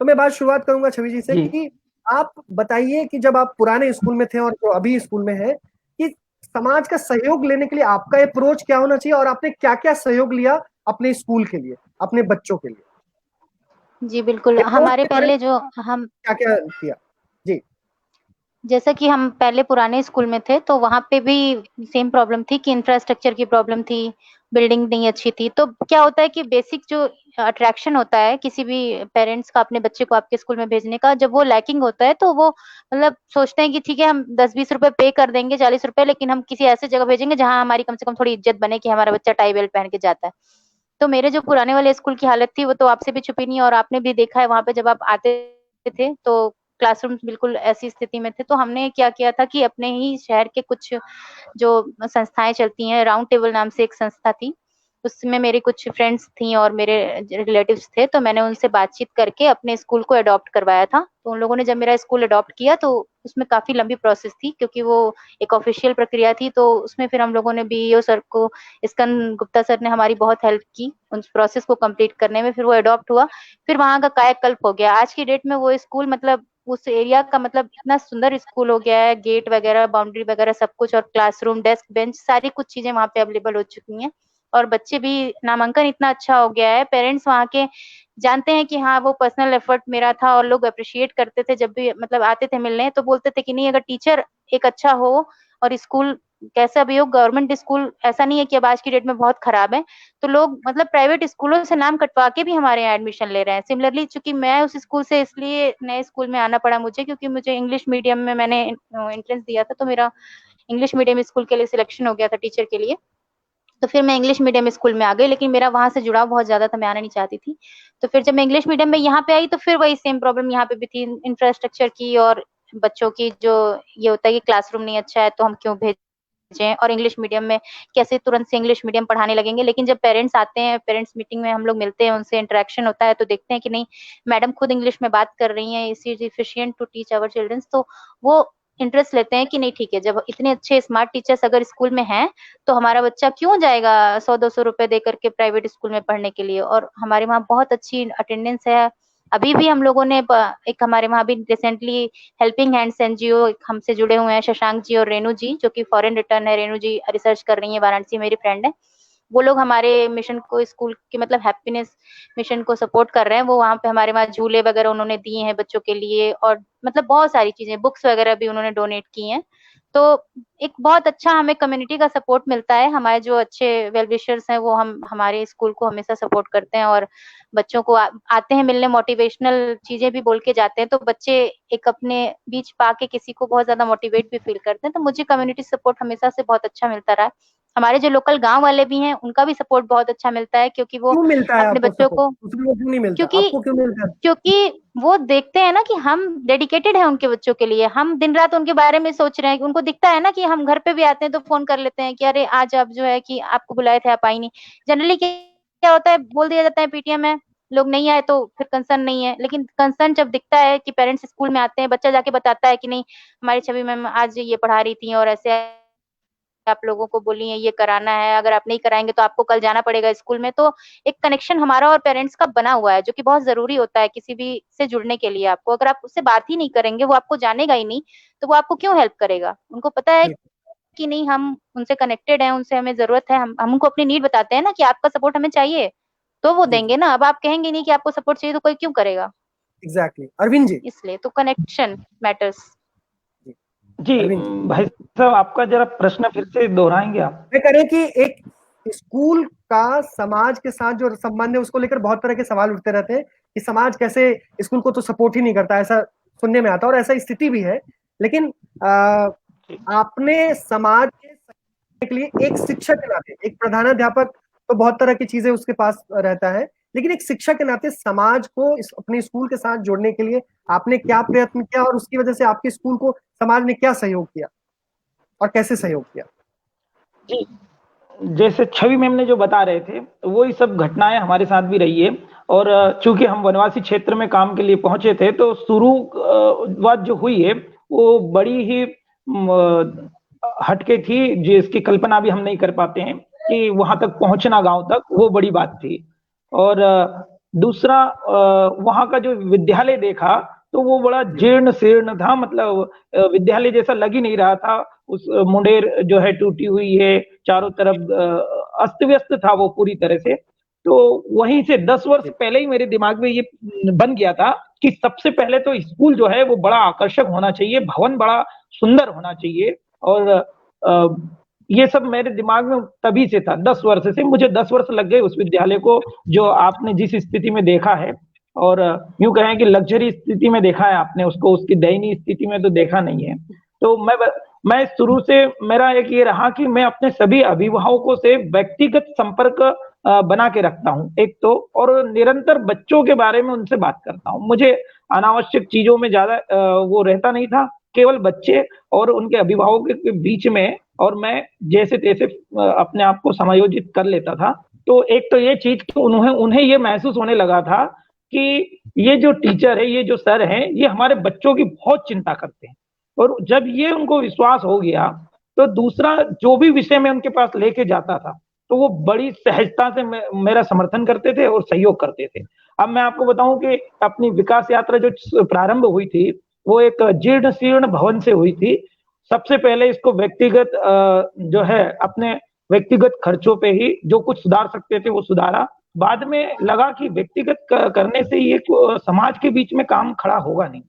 तो मैं बात शुरुआत करूंगा छवि जी से कि आप बताइए कि जब आप पुराने स्कूल में थे और जो अभी स्कूल में है, कि समाज का सहयोग लेने के लिए आपका अप्रोच क्या होना चाहिए, और आपने क्या क्या सहयोग लिया अपने स्कूल के लिए, अपने बच्चों के लिए, जी बिल्कुल, अप्रोच हमारे के बारे में पहले जो हम, क्या क्या किया। जी जैसा कि हम पहले पुराने स्कूल में थे तो वहां पे भी सेम प्रॉब्लम थी कि इंफ्रास्ट्रक्चर की प्रॉब्लम थी, बिल्डिंग नहीं अच्छी थी। तो क्या होता है कि बेसिक जो अट्रैक्शन होता है किसी भी पेरेंट्स का अपने बच्चे को आपके स्कूल में भेजने का, जब वो लैकिंग होता है तो वो मतलब सोचते हैं कि ठीक है हम 10-20 रुपए पे कर देंगे, 40 रुपए, लेकिन हम किसी ऐसे जगह भेजेंगे जहां हमारी कम से कम थोड़ी इज्जत बने कि हमारा बच्चा टाई बेल्ट पहन के जाता है। तो मेरे जो पुराने वाले स्कूल की हालत थी वो तो आपसे भी छुपी नहीं, और आपने भी देखा है वहां पे जब आप आते थे तो क्लासरूम बिल्कुल ऐसी स्थिति में थे। तो हमने क्या किया था कि अपने ही शहर के कुछ जो संस्थाएं चलती हैं, राउंड टेबल नाम से एक संस्था थी, उसमें मेरी कुछ फ्रेंड्स थी और मेरे रिलेटिव्स थे, तो मैंने उनसे बातचीत करके अपने स्कूल को अडॉप्ट करवाया था। तो उन लोगों ने जब मेरा स्कूल अडॉप्ट किया तो उसमें काफी लंबी प्रोसेस थी, क्योंकि वो एक ऑफिशियल प्रक्रिया थी। तो उसमें फिर हम लोगों ने बीईओ सर को, स्कंद गुप्ता सर ने हमारी बहुत हेल्प की उस प्रोसेस को कंप्लीट करने में। फिर वो अडॉप्ट हुआ, फिर वहां का कायाकल्प हो गया। आज की डेट में वो स्कूल मतलब उस एरिया का मतलब इतना सुंदर स्कूल हो गया है, गेट वगैरह, बाउंड्री वगैरह सब कुछ, और क्लासरूम, डेस्क, बेंच, सारी कुछ चीजें वहां पे अवेलेबल हो चुकी हैं। और बच्चे भी, नामांकन इतना अच्छा हो गया है, पेरेंट्स वहाँ के जानते हैं कि हाँ वो पर्सनल एफर्ट मेरा था, और लोग अप्रिशिएट करते थे जब भी मतलब आते थे मिलने, तो बोलते थे कि नहीं, अगर टीचर एक अच्छा हो और स्कूल कैसा भी हो, गवर्नमेंट स्कूल ऐसा नहीं है कि अब आज की डेट में बहुत खराब है, तो लोग मतलब प्राइवेट स्कूलों से नाम कटवा के भी हमारे यहाँ एडमिशन ले रहे हैं। सिमिलरली चूंकि मैं उस स्कूल से इसलिए नए स्कूल में आना पड़ा मुझे, क्योंकि मुझे इंग्लिश मीडियम में मैंने एंट्रेंस दिया था, तो मेरा इंग्लिश मीडियम स्कूल के लिए सिलेक्शन हो गया था टीचर के लिए। तो फिर मैं इंग्लिश मीडियम स्कूल में आ गई, लेकिन मेरा वहां से जुड़ाव बहुत ज्यादा था, मैं आना नहीं चाहती थी। तो फिर जब मैं इंग्लिश मीडियम में यहाँ पे आई, तो फिर वही सेम प्रॉब्लम यहाँ पे भी थी, इंफ्रास्ट्रक्चर की और बच्चों की। जो ये होता है कि क्लासरूम नहीं अच्छा है तो हम क्यों भेजें, और इंग्लिश मीडियम में कैसे तुरंत से इंग्लिश मीडियम पढ़ाने लगेंगे। लेकिन जब पेरेंट्स आते हैं, पेरेंट्स मीटिंग में हम लोग मिलते हैं, उनसे इंटरेक्शन होता है, तो देखते हैं कि नहीं, मैडम खुद इंग्लिश में बात कर रही हैं, is efficient to teach our childrens. तो वो इंटरेस्ट लेते हैं कि नहीं ठीक है, जब इतने अच्छे स्मार्ट टीचर्स अगर स्कूल में हैं, तो हमारा बच्चा क्यों जाएगा 100-200 रुपए दे करके प्राइवेट स्कूल में पढ़ने के लिए। और हमारे वहाँ बहुत अच्छी अटेंडेंस है। अभी भी हम लोगों ने एक, हमारे वहाँ भी रिसेंटली हेल्पिंग हैंड्स एनजीओ हमसे जुड़े हुए हैं, शशांक जी और रेणु जी, जो कि फॉरेन रिटर्न है। रेणु जी रिसर्च कर रही है वाराणसी, मेरी फ्रेंड है। वो लोग हमारे मिशन को, स्कूल के मतलब हैप्पीनेस मिशन को सपोर्ट कर रहे हैं। वो वहाँ पे हमारे वहाँ झूले वगैरह उन्होंने दिए हैं बच्चों के लिए, और मतलब बहुत सारी चीजें, बुक्स वगैरह भी उन्होंने डोनेट की हैं। तो एक बहुत अच्छा हमें कम्युनिटी का सपोर्ट मिलता है। हमारे जो अच्छे वेल विशर्स हैं वो हम हमारे स्कूल को हमेशा सपोर्ट करते हैं, और बच्चों को आते हैं मिलने, मोटिवेशनल चीजें भी बोल के जाते हैं, तो बच्चे एक अपने बीच पाके किसी को बहुत ज्यादा मोटिवेट भी फील करते हैं। तो मुझे कम्युनिटी सपोर्ट हमेशा से बहुत अच्छा मिलता रहा है। हमारे जो लोकल गांव वाले भी हैं, उनका भी सपोर्ट बहुत अच्छा मिलता है, क्योंकि वो क्यों मिलता है अपने आपको बच्चों सपोर्ट? को, दूसरे लोग क्यों नहीं मिलता, क्योंकि आपको क्यों मिलता है? क्योंकि वो देखते हैं ना कि हम डेडिकेटेड हैं उनके बच्चों के लिए, हम दिन रात उनके बारे में सोच रहे हैं। उनको दिखता है ना कि हम घर पे भी आते हैं तो फोन कर लेते हैं कि अरे आज आप जो है कि आपको बुलाए थे, आप आई नहीं। जनरली क्या होता है, बोल दिया जाता है पीटीएम में, लोग नहीं आए तो फिर कंसर्न नहीं है। लेकिन कंसर्न जब दिखता है कि पेरेंट्स स्कूल में आते हैं, बच्चा जाके बताता है कि नहीं, हमारी छवि मैम आज ये पढ़ा रही थी और ऐसे आप लोगों को बोली है ये कराना है, अगर आप नहीं कराएंगे तो आपको कल जाना पड़ेगा स्कूल में। तो एक कनेक्शन हमारा और पेरेंट्स का बना हुआ है, जो कि बहुत जरूरी होता है किसी भी से जुड़ने के लिए। आपको अगर आप उससे बात ही नहीं करेंगे, वो आपको जानेगा ही नहीं, तो वो आपको क्यों हेल्प करेगा। उनको पता है जी, कि नहीं, हम उनसे कनेक्टेड हैं, उनसे हमें जरूरत है, हम उनको अपनी नीड बताते हैं ना कि आपका सपोर्ट हमें चाहिए, तो वो जी, जी, देंगे ना। अब आप कहेंगे नहीं कि आपको सपोर्ट चाहिए, तो कोई क्यों करेगा। एग्जैक्टली। अरविंद जी। इसलिए तो कनेक्शन मैटर्स। जी, जी अरविंद जी, भाई साहब, आपका जरा प्रश्न फिर से दोहराएंगे आप? मैं करें कि एक स्कूल का समाज के साथ जो संबंध है उसको लेकर बहुत तरह के सवाल उठते रहते हैं कि समाज कैसे स्कूल को तो सपोर्ट ही नहीं करता, ऐसा सुनने में आता है और ऐसा स्थिति भी है। लेकिन आपने समाज के लिए एक शिक्षक के नाते, एक प्रधानाध्यापक तो बहुत तरह की चीजें उसके पास रहता है, लेकिन एक शिक्षक के नाते समाज को अपने स्कूल के साथ जोड़ने के लिए आपने क्या प्रयत्न किया, और उसकी वजह से आपके स्कूल को समाज ने क्या सहयोग किया और कैसे सहयोग किया? जी, जैसे छवि मैम ने जो बता रहे थे, वही सब घटनाएं हमारे साथ भी रही है। और चूंकि हम वनवासी क्षेत्र में काम के लिए पहुंचे थे, तो शुरुआत जो हुई है वो बड़ी ही हटके थी, जिसकी कल्पना भी हम नहीं कर पाते हैं कि वहां तक पहुंचना, गांव तक, वो बड़ी बात थी। और दूसरा, वहां का जो विद्यालय देखा तो वो बड़ा जीर्ण शीर्ण था, मतलब विद्यालय जैसा लग ही नहीं रहा था। उस मुंडेर जो है टूटी हुई है, चारों तरफ अस्त व्यस्त था वो पूरी तरह से। तो वहीं से 10 वर्ष पहले ही मेरे दिमाग में ये बन गया था कि सबसे पहले तो स्कूल जो है वो बड़ा आकर्षक होना चाहिए, भवन बड़ा सुंदर होना चाहिए। और ये सब मेरे दिमाग में तभी से था, 10 वर्ष से। मुझे 10 वर्ष लग गए उस विद्यालय को, जो आपने जिस स्थिति में देखा है, और यूं कहें कि लग्जरी स्थिति में देखा है आपने उसको, उसकी दयनीय स्थिति में तो देखा नहीं है। तो मैं शुरू से मेरा एक ये रहा कि मैं अपने सभी अभिभावकों से व्यक्तिगत संपर्क बना के रखता हूँ एक तो, और निरंतर बच्चों के बारे में उनसे बात करता हूँ। मुझे अनावश्यक चीजों में ज्यादा वो रहता नहीं था, केवल बच्चे और उनके अभिभावकों के बीच में, और मैं जैसे तैसे अपने आप को समायोजित कर लेता था। तो एक तो ये चीज कि उन्हें ये महसूस होने लगा था कि ये जो टीचर है, ये जो सर हैं, ये हमारे बच्चों की बहुत चिंता करते हैं। और जब ये उनको विश्वास हो गया, तो दूसरा जो भी विषय में उनके पास लेके जाता था, तो वो बड़ी सहजता से मेरा समर्थन करते थे और सहयोग करते थे। अब मैं आपको बताऊं कि अपनी विकास यात्रा जो प्रारंभ हुई थी, वो एक जीर्ण शीर्ण भवन से हुई थी। सबसे पहले इसको व्यक्तिगत जो है अपने व्यक्तिगत खर्चों पे ही जो कुछ सुधार सकते थे वो सुधारा। बाद में लगा कि व्यक्तिगत करने से ये समाज के बीच में काम खड़ा होगा नहीं,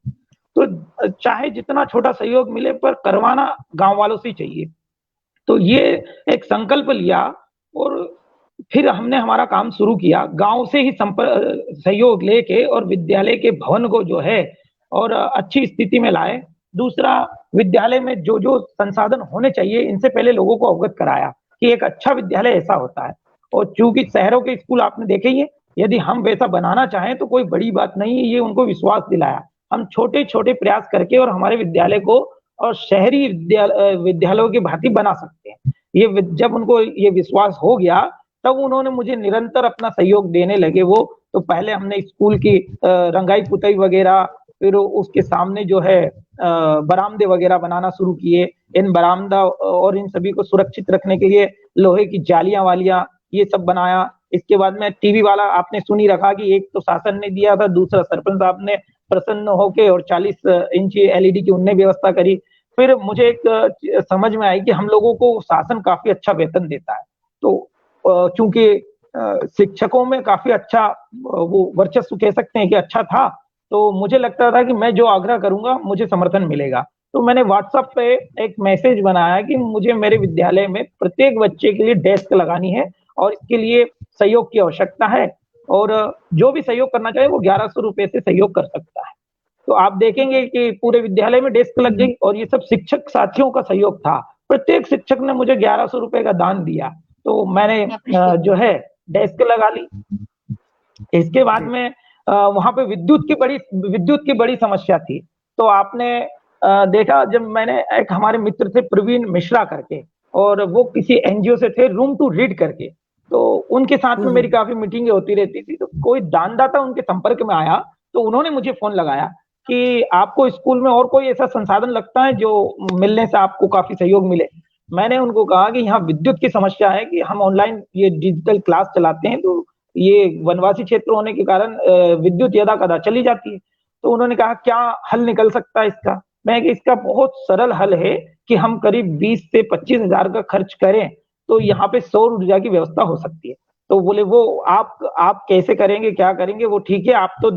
तो चाहे जितना छोटा सहयोग मिले पर करवाना गांव वालों से चाहिए। तो ये एक संकल्प लिया और फिर हमने हमारा काम शुरू किया, गांव से ही सहयोग लेके और विद्यालय के भवन को जो है और अच्छी स्थिति में लाए। दूसरा, विद्यालय में जो जो संसाधन होने चाहिए इनसे पहले लोगों को अवगत कराया कि एक अच्छा विद्यालय ऐसा होता है। और चूंकि शहरों के स्कूल आपने देखे ही है, यदि हम वैसा बनाना चाहें तो कोई बड़ी बात नहीं है, ये उनको विश्वास दिलाया। हम छोटे छोटे प्रयास करके और हमारे विद्यालय को और शहरी विद्यालयों की भांति बना सकते हैं। ये जब उनको ये विश्वास हो गया, तब उन्होंने मुझे निरंतर अपना सहयोग देने लगे। वो तो पहले हमने स्कूल की रंगाई पुताई वगैरह, फिर उसके सामने जो है बरामदे वगैरह बनाना शुरू किए। इन बरामदा और इन सभी को सुरक्षित रखने के लिए लोहे की जालियां वालियां ये सब बनाया। इसके बाद में टीवी वाला आपने सुनी रखा कि एक तो शासन ने दिया था, दूसरा सरपंच साहब ने प्रसन्न होके और 40 इंची एलईडी की उनने व्यवस्था करी। फिर मुझे एक समझ में आई कि हम लोगों को शासन काफी अच्छा वेतन देता है, तो चूंकि शिक्षकों में काफी अच्छा वो वर्चस्व कह सकते हैं कि अच्छा था, तो मुझे लगता था कि मैं जो आग्रह करूंगा मुझे समर्थन मिलेगा। तो मैंने व्हाट्सएप पे एक मैसेज बनाया कि मुझे मेरे विद्यालय में प्रत्येक बच्चे के लिए डेस्क लगानी है और इसके लिए सहयोग की आवश्यकता है, और जो भी सहयोग करना चाहे वो 1100 रुपए से सहयोग कर सकता है। तो आप देखेंगे कि पूरे विद्यालय में डेस्क लग गई और ये सब शिक्षक साथियों का सहयोग था। प्रत्येक शिक्षक ने मुझे 1100 रुपए का दान दिया, तो मैंने जो है डेस्क लगा ली। इसके बाद में वहां पे विद्युत की बड़ी समस्या थी। तो आपने देखा, जब मैंने एक हमारे मित्र थे प्रवीण मिश्रा करके, और वो किसी एनजीओ से थे, रूम टू रीड करके, तो उनके साथ में मेरी काफी मीटिंगें होती रहती थी। तो कोई दानदाता उनके संपर्क में आया, तो उन्होंने मुझे फोन लगाया कि आपको स्कूल में और कोई ऐसा संसाधन लगता है जो मिलने से आपको काफी सहयोग मिले। मैंने उनको कहा कि यहाँ विद्युत की समस्या है कि हम ऑनलाइन ये डिजिटल क्लास चलाते हैं, तो ये वनवासी क्षेत्र होने के कारण विद्युत यदा कदा चली जाती है। तो उन्होंने कहा क्या हल निकल सकता है इसका? मैं कि इसका बहुत सरल हल है कि हम करीब 20 से 25 हजार का खर्च करें तो यहाँ पे सौर ऊर्जा की व्यवस्था हो सकती है। तो बोले वो आप कैसे करेंगे, क्या करेंगे? वो ठीक है, आप तो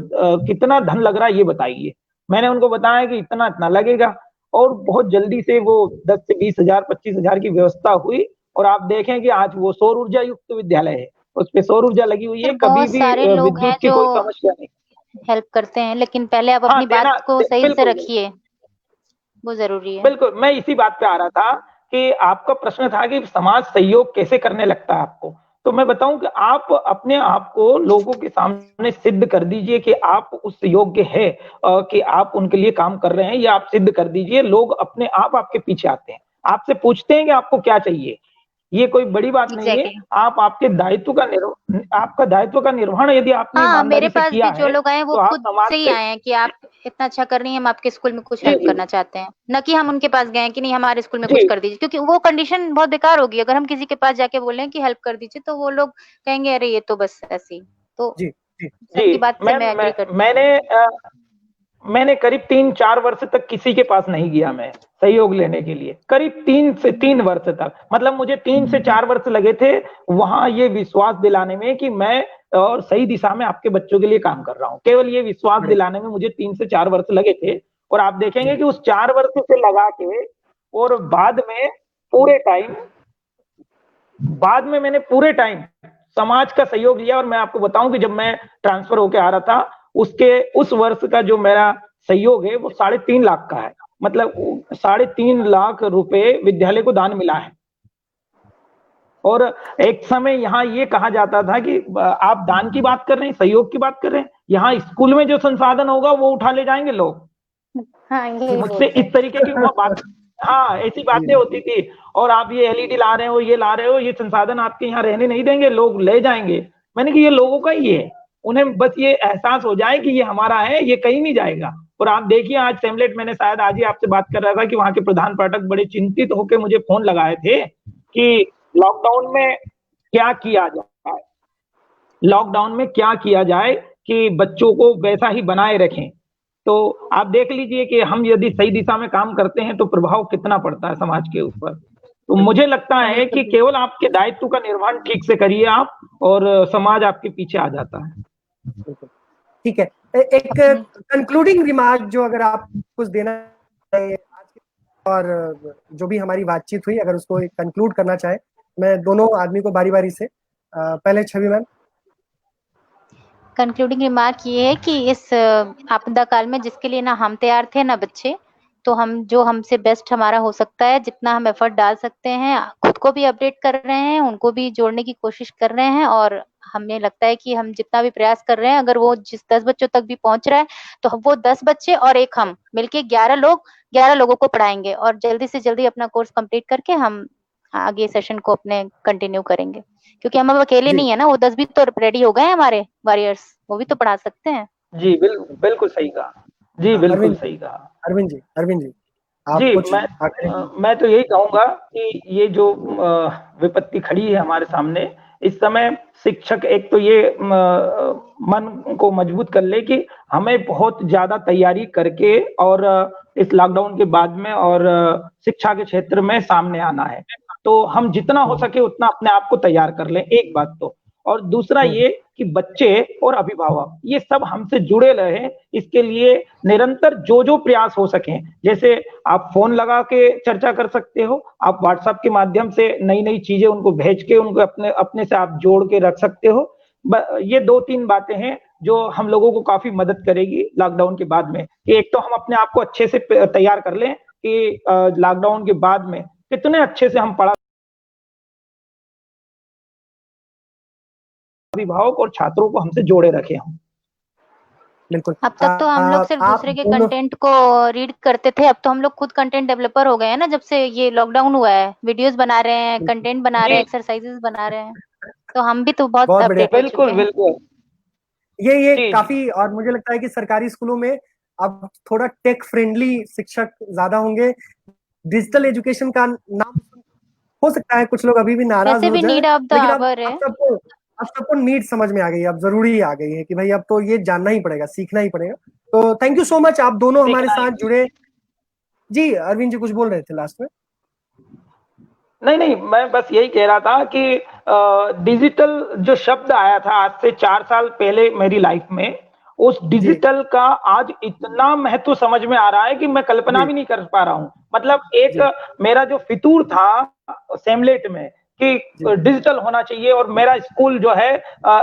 कितना धन लग रहा है ये बताइए। मैंने उनको बताया कि इतना इतना लगेगा, और बहुत जल्दी से वो 10 से 20 हजार 25 हजार की व्यवस्था हुई। और आप देखें कि आज वो सौर ऊर्जा युक्त विद्यालय है, उस पे सौर ऊर्जा लगी हुई है, कभी भी विद्युत की कोई समस्या नहीं। हेल्प करते हैं, लेकिन पहले आप अपनी बात को सही से रखिए, वो जरूरी है। बिल्कुल, मैं इसी बात पे आ रहा था कि आपका प्रश्न था कि समाज सहयोग कैसे करने लगता है आपको। तो मैं बताऊं कि आप अपने आप को लोगों के सामने सिद्ध कर दीजिए कि आप उस योग्य है कि आप उनके लिए काम कर रहे हैं, या आप सिद्ध कर दीजिए। लोग अपने आप आपके पीछे आते हैं, आपसे पूछते हैं कि आपको क्या चाहिए। ये कोई बड़ी बात नहीं है। आप आपके आपका दायित्व का निर्वहन यदि आपने मेरे पास भी जो लोग आए वो खुद से ही आए हैं कि आप इतना अच्छा कर रही हैं, हम आपके स्कूल में कुछ हेल्प करना चाहते हैं, न कि हम उनके पास गए कि नहीं हमारे स्कूल में कुछ कर दीजिए, क्योंकि वो कंडीशन बहुत बेकार होगी। अगर हम किसी के पास जाके बोलें कि हेल्प कर दीजिए, तो वो लोग कहेंगे अरे ये तो बस ऐसी। तो सबकी बात से मैं एग्री करती हूं। मैंने करीब 3-4 वर्ष तक किसी के पास नहीं गया मैं सहयोग लेने के लिए, करीब 3 वर्ष तक। मतलब मुझे 3 से 4 वर्ष लगे थे वहां ये विश्वास दिलाने में कि मैं और सही दिशा में आपके बच्चों के लिए काम कर रहा हूँ। केवल ये विश्वास दिलाने में मुझे 3 से 4 वर्ष लगे थे। और आप देखेंगे कि उस 4 वर्ष से लगा के और बाद में मैंने पूरे टाइम समाज का सहयोग लिया। और मैं आपको बताऊं कि जब मैं ट्रांसफर होके आ रहा था, उस वर्ष का जो मेरा सहयोग है वो 3.5 लाख का है। मतलब 3.5 लाख रुपए विद्यालय को दान मिला है। और एक समय यहाँ ये कहा जाता था कि आप दान की बात कर रहे हैं, सहयोग की बात कर रहे हैं, यहाँ स्कूल में जो संसाधन होगा वो उठा ले जाएंगे लोग। मुझसे इस तरीके की वहां बात हाँ, ऐसी बातें होती थी। और आप ये एलईडी ला रहे हो, ये ला रहे हो, ये संसाधन आपके यहाँ रहने नहीं देंगे, लोग ले जाएंगे। मैंने कहा ये लोगों का ही है, उन्हें बस ये एहसास हो जाए कि ये हमारा है, ये कहीं नहीं जाएगा। और आप देखिए आज सेमलेट, मैंने शायद आज ही आपसे बात कर रहा था कि वहां के प्रधान पाठक बड़े चिंतित होकर मुझे फोन लगाए थे कि लॉकडाउन में क्या किया जाए, लॉकडाउन में क्या किया जाए कि बच्चों को वैसा ही बनाए रखें। तो आप देख लीजिए कि हम यदि सही दिशा में काम करते हैं तो प्रभाव कितना पड़ता है समाज के ऊपर। तो मुझे लगता है कि केवल आपके दायित्व का निर्वहन ठीक से करिए आप, और समाज आपके पीछे आ जाता है। ठीक है, एक कंक्लूडिंग रिमार्क जो अगर आप कुछ देना है और जो भी हमारी बातचीत हुई, अगर उसको कंक्लूड करना चाहे, मैं दोनों आदमी को बारी बारी से, पहले छवि मैम। कंक्लूडिंग रिमार्क ये है कि इस आपदा काल में जिसके लिए ना हम तैयार थे ना बच्चे, तो हम जो हमसे बेस्ट हमारा हो सकता है, जितना हम एफर्ट डाल सकते हैं, खुद को भी अपडेट कर रहे हैं, उनको भी जोड़ने की कोशिश कर रहे हैं। और हमें लगता है कि हम जितना भी प्रयास कर रहे हैं, अगर वो जिस 10 बच्चों तक भी पहुंच रहा है, तो वो 10 बच्चे और एक हम मिलके 11 लोगों को पढ़ाएंगे और जल्दी से जल्दी अपना कोर्स कंप्लीट करके हम आगे सेशन को अपने कंटिन्यू करेंगे। क्योंकि हम अब अकेले नहीं है ना, वो 10 भी तो रेडी हो गए हमारे वॉरियर्स, वो भी तो पढ़ा सकते हैं। जी बिल्कुल सही कहा। जी बिल्कुल सही कहा। अरविंद जी आप जी, कुछ मैं तो यही कहूंगा कि ये जो विपत्ति खड़ी है हमारे सामने इस समय, शिक्षक एक तो ये मन को मजबूत कर ले कि हमें बहुत ज्यादा तैयारी करके और इस लॉकडाउन के बाद में और शिक्षा के क्षेत्र में सामने आना है। तो हम जितना हो सके उतना अपने आप को तैयार कर लें, एक बात तो। और दूसरा ये कि बच्चे और अभिभावक ये सब हमसे जुड़े रहे, इसके लिए निरंतर जो जो प्रयास हो सके, जैसे आप फोन लगा के चर्चा कर सकते हो, आप व्हाट्सएप के माध्यम से नई नई चीजें उनको भेज के उनको अपने अपने से आप जोड़ के रख सकते हो। ये 2-3 बातें हैं जो हम लोगों को काफी मदद करेगी लॉकडाउन के बाद में। एक तो हम अपने आप को अच्छे से तैयार कर लें कि लॉकडाउन के बाद में कितने अच्छे से हम पढ़ा, अभिभावक और छात्रों को हमसे जोड़े रखे हम। बिल्कुल। अब तक तो हम लोग सिर्फ दूसरे के कंटेंट को रीड करते थे, अब तो हम लोग खुद कंटेंट डेवलपर हो गए हैं ना, जब से ये लॉकडाउन हुआ है। वीडियोस बना रहे हैं, कंटेंट बना रहे हैं, एक्सरसाइजेस बना रहे हैं, तो हम भी तो बहुत अपडेट हो चुके हैं। बिल्कुल ये काफी, और मुझे लगता है कि सरकारी स्कूलों में अब थोड़ा टेक फ्रेंडली शिक्षक ज्यादा होंगे। डिजिटल एजुकेशन का नाम हो सकता है कुछ लोग अभी भी नाराज हो जाए, लेकिन अब सबको नीड समझ में आ गई है, अब जरूरी आ गई है कि भाई अब तो ये जानना ही पड़ेगा, सीखना ही पड़ेगा। तो थैंक यू सो मच, आप दोनों हमारे साथ जुड़े। जी अरविंद जी कुछ बोल रहे थे लास्ट में। नहीं, मैं बस यही कह रहा था कि डिजिटल जो शब्द आया था आज से 4 साल पहले मेरी लाइफ में, उस डिजिटल का आज इतना महत्व समझ में आ रहा है कि मैं कल्पना भी नहीं कर पा रहा हूँ। मतलब एक मेरा जो फितूर था सेमलेट में कि डिजिटल होना चाहिए और मेरा स्कूल जो है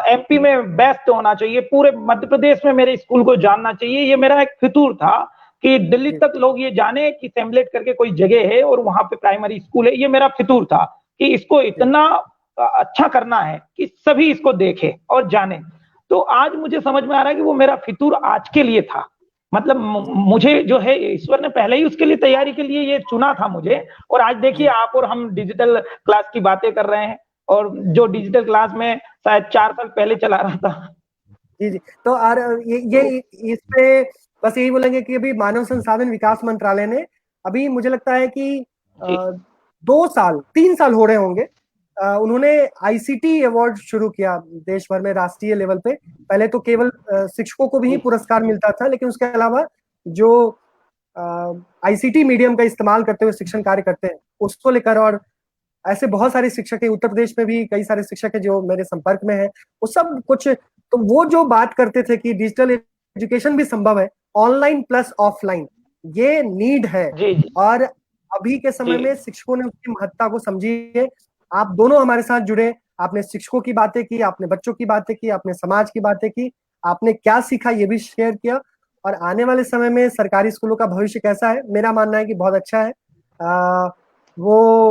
एमपी में बेस्ट होना चाहिए, पूरे मध्य प्रदेश में मेरे स्कूल को जानना चाहिए, ये मेरा एक फितूर था कि दिल्ली तक लोग ये जाने कि सेमलेट करके कोई जगह है और वहां पे प्राइमरी स्कूल है। ये मेरा फितूर था कि इसको इतना अच्छा करना है कि सभी इसको देखे और जाने। तो आज मुझे समझ में आ रहा है कि वो मेरा फितूर आज के लिए था। मतलब मुझे जो है ईश्वर ने पहले ही उसके लिए तैयारी के लिए ये चुना था मुझे। और आज देखिए आप और हम डिजिटल क्लास की बातें कर रहे हैं, और जो डिजिटल क्लास में शायद 4 साल पहले चला रहा था। जी तो ये इस पे बस यही बोलेंगे कि अभी मानव संसाधन विकास मंत्रालय ने अभी मुझे लगता है कि 3 साल हो रहे होंगे, उन्होंने आईसीटी अवार्ड शुरू किया देश भर में राष्ट्रीय लेवल पे। पहले तो केवल शिक्षकों को भी पुरस्कार मिलता था, लेकिन उसके अलावा जो आईसीटी मीडियम का इस्तेमाल करते हुए शिक्षण कार्य करते हैं उसको लेकर, और ऐसे बहुत सारे शिक्षक है उत्तर प्रदेश में भी, कई सारे शिक्षक है जो मेरे संपर्क में है, वो सब कुछ, तो वो जो बात करते थे कि डिजिटल एजुकेशन भी संभव है, ऑनलाइन प्लस ऑफलाइन, ये नीड है। और अभी के समय में शिक्षकों ने उसकी महत्ता को समझी है। आप दोनों हमारे साथ जुड़े, आपने शिक्षकों की बातें की, आपने बच्चों की बातें की, आपने समाज की बातें की, आपने क्या सीखा ये भी शेयर किया। और आने वाले समय में सरकारी स्कूलों का भविष्य कैसा है, मेरा मानना है कि बहुत अच्छा है। वो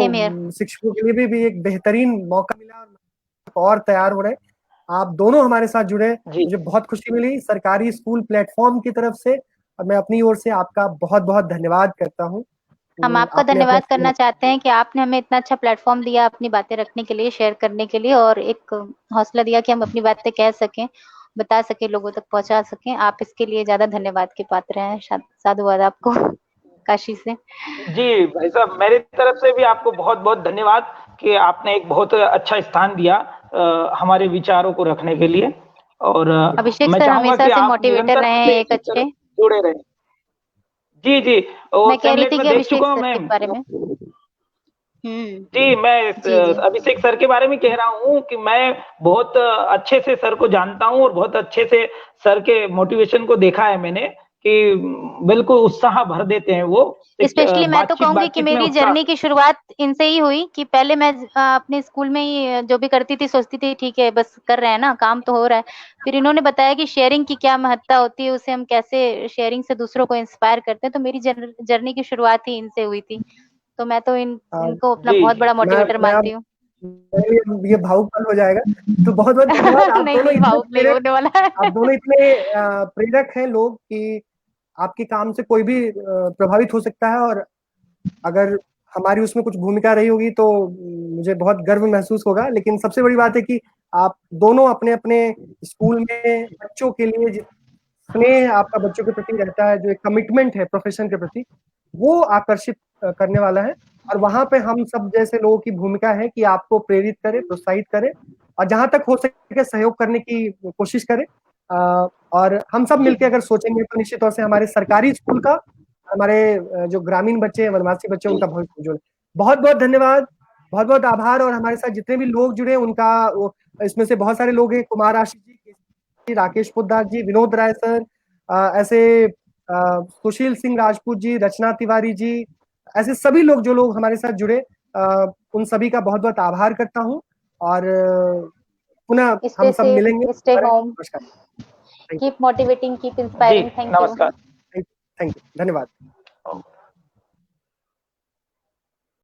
शिक्षकों के लिए भी एक बेहतरीन मौका मिला और तैयार हो रहे। आप दोनों हमारे साथ जुड़े, मुझे बहुत खुशी मिली सरकारी स्कूल प्लेटफॉर्म की तरफ से, और मैं अपनी ओर से आपका बहुत बहुत धन्यवाद करता हूँ। हम आपका आपने धन्यवाद अपना करना चाहते हैं कि आपने हमें इतना अच्छा प्लेटफॉर्म दिया अपनी बातें रखने के लिए, शेयर करने के लिए, और एक हौसला दिया कि हम अपनी बातें कह सकें, बता सके, लोगों तक पहुंचा सकें। आप इसके लिए ज्यादा धन्यवाद के पात्र हैं। साधुवाद आपको काशी से। जी भाई साहब, मेरी तरफ से भी आपको बहुत बहुत धन्यवाद कि आपने एक बहुत अच्छा स्थान दिया हमारे विचारों को रखने के लिए। और अभिषेक मैं सर चाहूंगा हमेशा कि से आप मोटिवेटर निरंतर रहे हैं हमसे एक इसी तरह अच्छे। जुड़े रहें। जी जी, वो मैं कह रही सेमलेट थी में कि देख अभिषेक चुका हूँ सर के मैम। बारे में। जी, मैं जी जी। अभिषेक सर के बारे में कह रहा हूँ कि मैं बहुत अच्छे से सर को जानता हूँ और बहुत अच्छे से सर के मोटिवेशन को देखा है मैंने कि बिल्कुल उत्साह भर देते हैं वो। स्पेशली मैं तो कहूंगी कि बातचीत में मेरी उत्साह। जर्नी की शुरुआत इनसे ही हुई कि पहले मैं अपने स्कूल में ही जो भी करती थी सोचती थी ठीक है बस कर रहे हैं ना, काम तो हो रहा है। फिर इन्होंने बताया कि शेयरिंग की क्या महत्ता होती है, उसे हम कैसे शेयरिंग से दूसरों को इंस्पायर करते हैं। तो मेरी जर्नी की शुरुआत ही इनसे हुई थी। तो मैं तो इनको अपना जी बहुत जी। बड़ा मोटिवेटर मैं मानती अब हूँ। ये भावुक पल हो जाएगा। तो बहुत बहुत धन्यवाद। आप नहीं दोनों नहीं, इतने भावुक नहीं प्रेरक, होने वाला आप है। दोनों इतने प्रेरक हैं लोग कि आपके काम से कोई भी प्रभावित हो सकता है। और अगर हमारी उसमें कुछ भूमिका रही होगी तो मुझे बहुत गर्व महसूस होगा। लेकिन सबसे बड़ी बात है कि आप दोनों अपने अपने स्कूल में बच्चों के लिए जिस स्नेह आपका बच्चों के प्रति रहता है, जो एक कमिटमेंट है प्रोफेशन के प्रति, वो आकर्षित करने वाला है। और वहां पे हम सब जैसे लोगों की भूमिका है कि आपको प्रेरित करें, प्रोत्साहित करें और जहां तक हो सके सहयोग करने की कोशिश करें। और हम सब जी मिलकर अगर सोचेंगे तो निश्चित तौर से हमारे सरकारी स्कूल का, हमारे जो ग्रामीण बच्चे हैं, वनवासी बच्चे, उनका भविष्य उज्जवल है। बहुत बहुत धन्यवाद, बहुत बहुत आभार। और हमारे साथ जितने भी लोग जुड़े उनका इसमें से बहुत सारे लोग हैं, कुमार आशीष जी, राकेश पोद्दार जी, विनोद राय सर, ऐसे सुशील सिंह राजपूत जी, रचना तिवारी जी, ऐसे सभी लोग जो लोग हमारे साथ जुड़े, उन सभी का बहुत बहुत आभार करता हूँ। और पुनः हम स्टे सब मिलेंगे। सेफ, स्टे होम, नमस्कार। थैंक कीप मोटिवेटिंग, कीप जी, इंस्पायरिंग। Thank you. नमस्कार। यू, थैंक यू, धन्यवाद।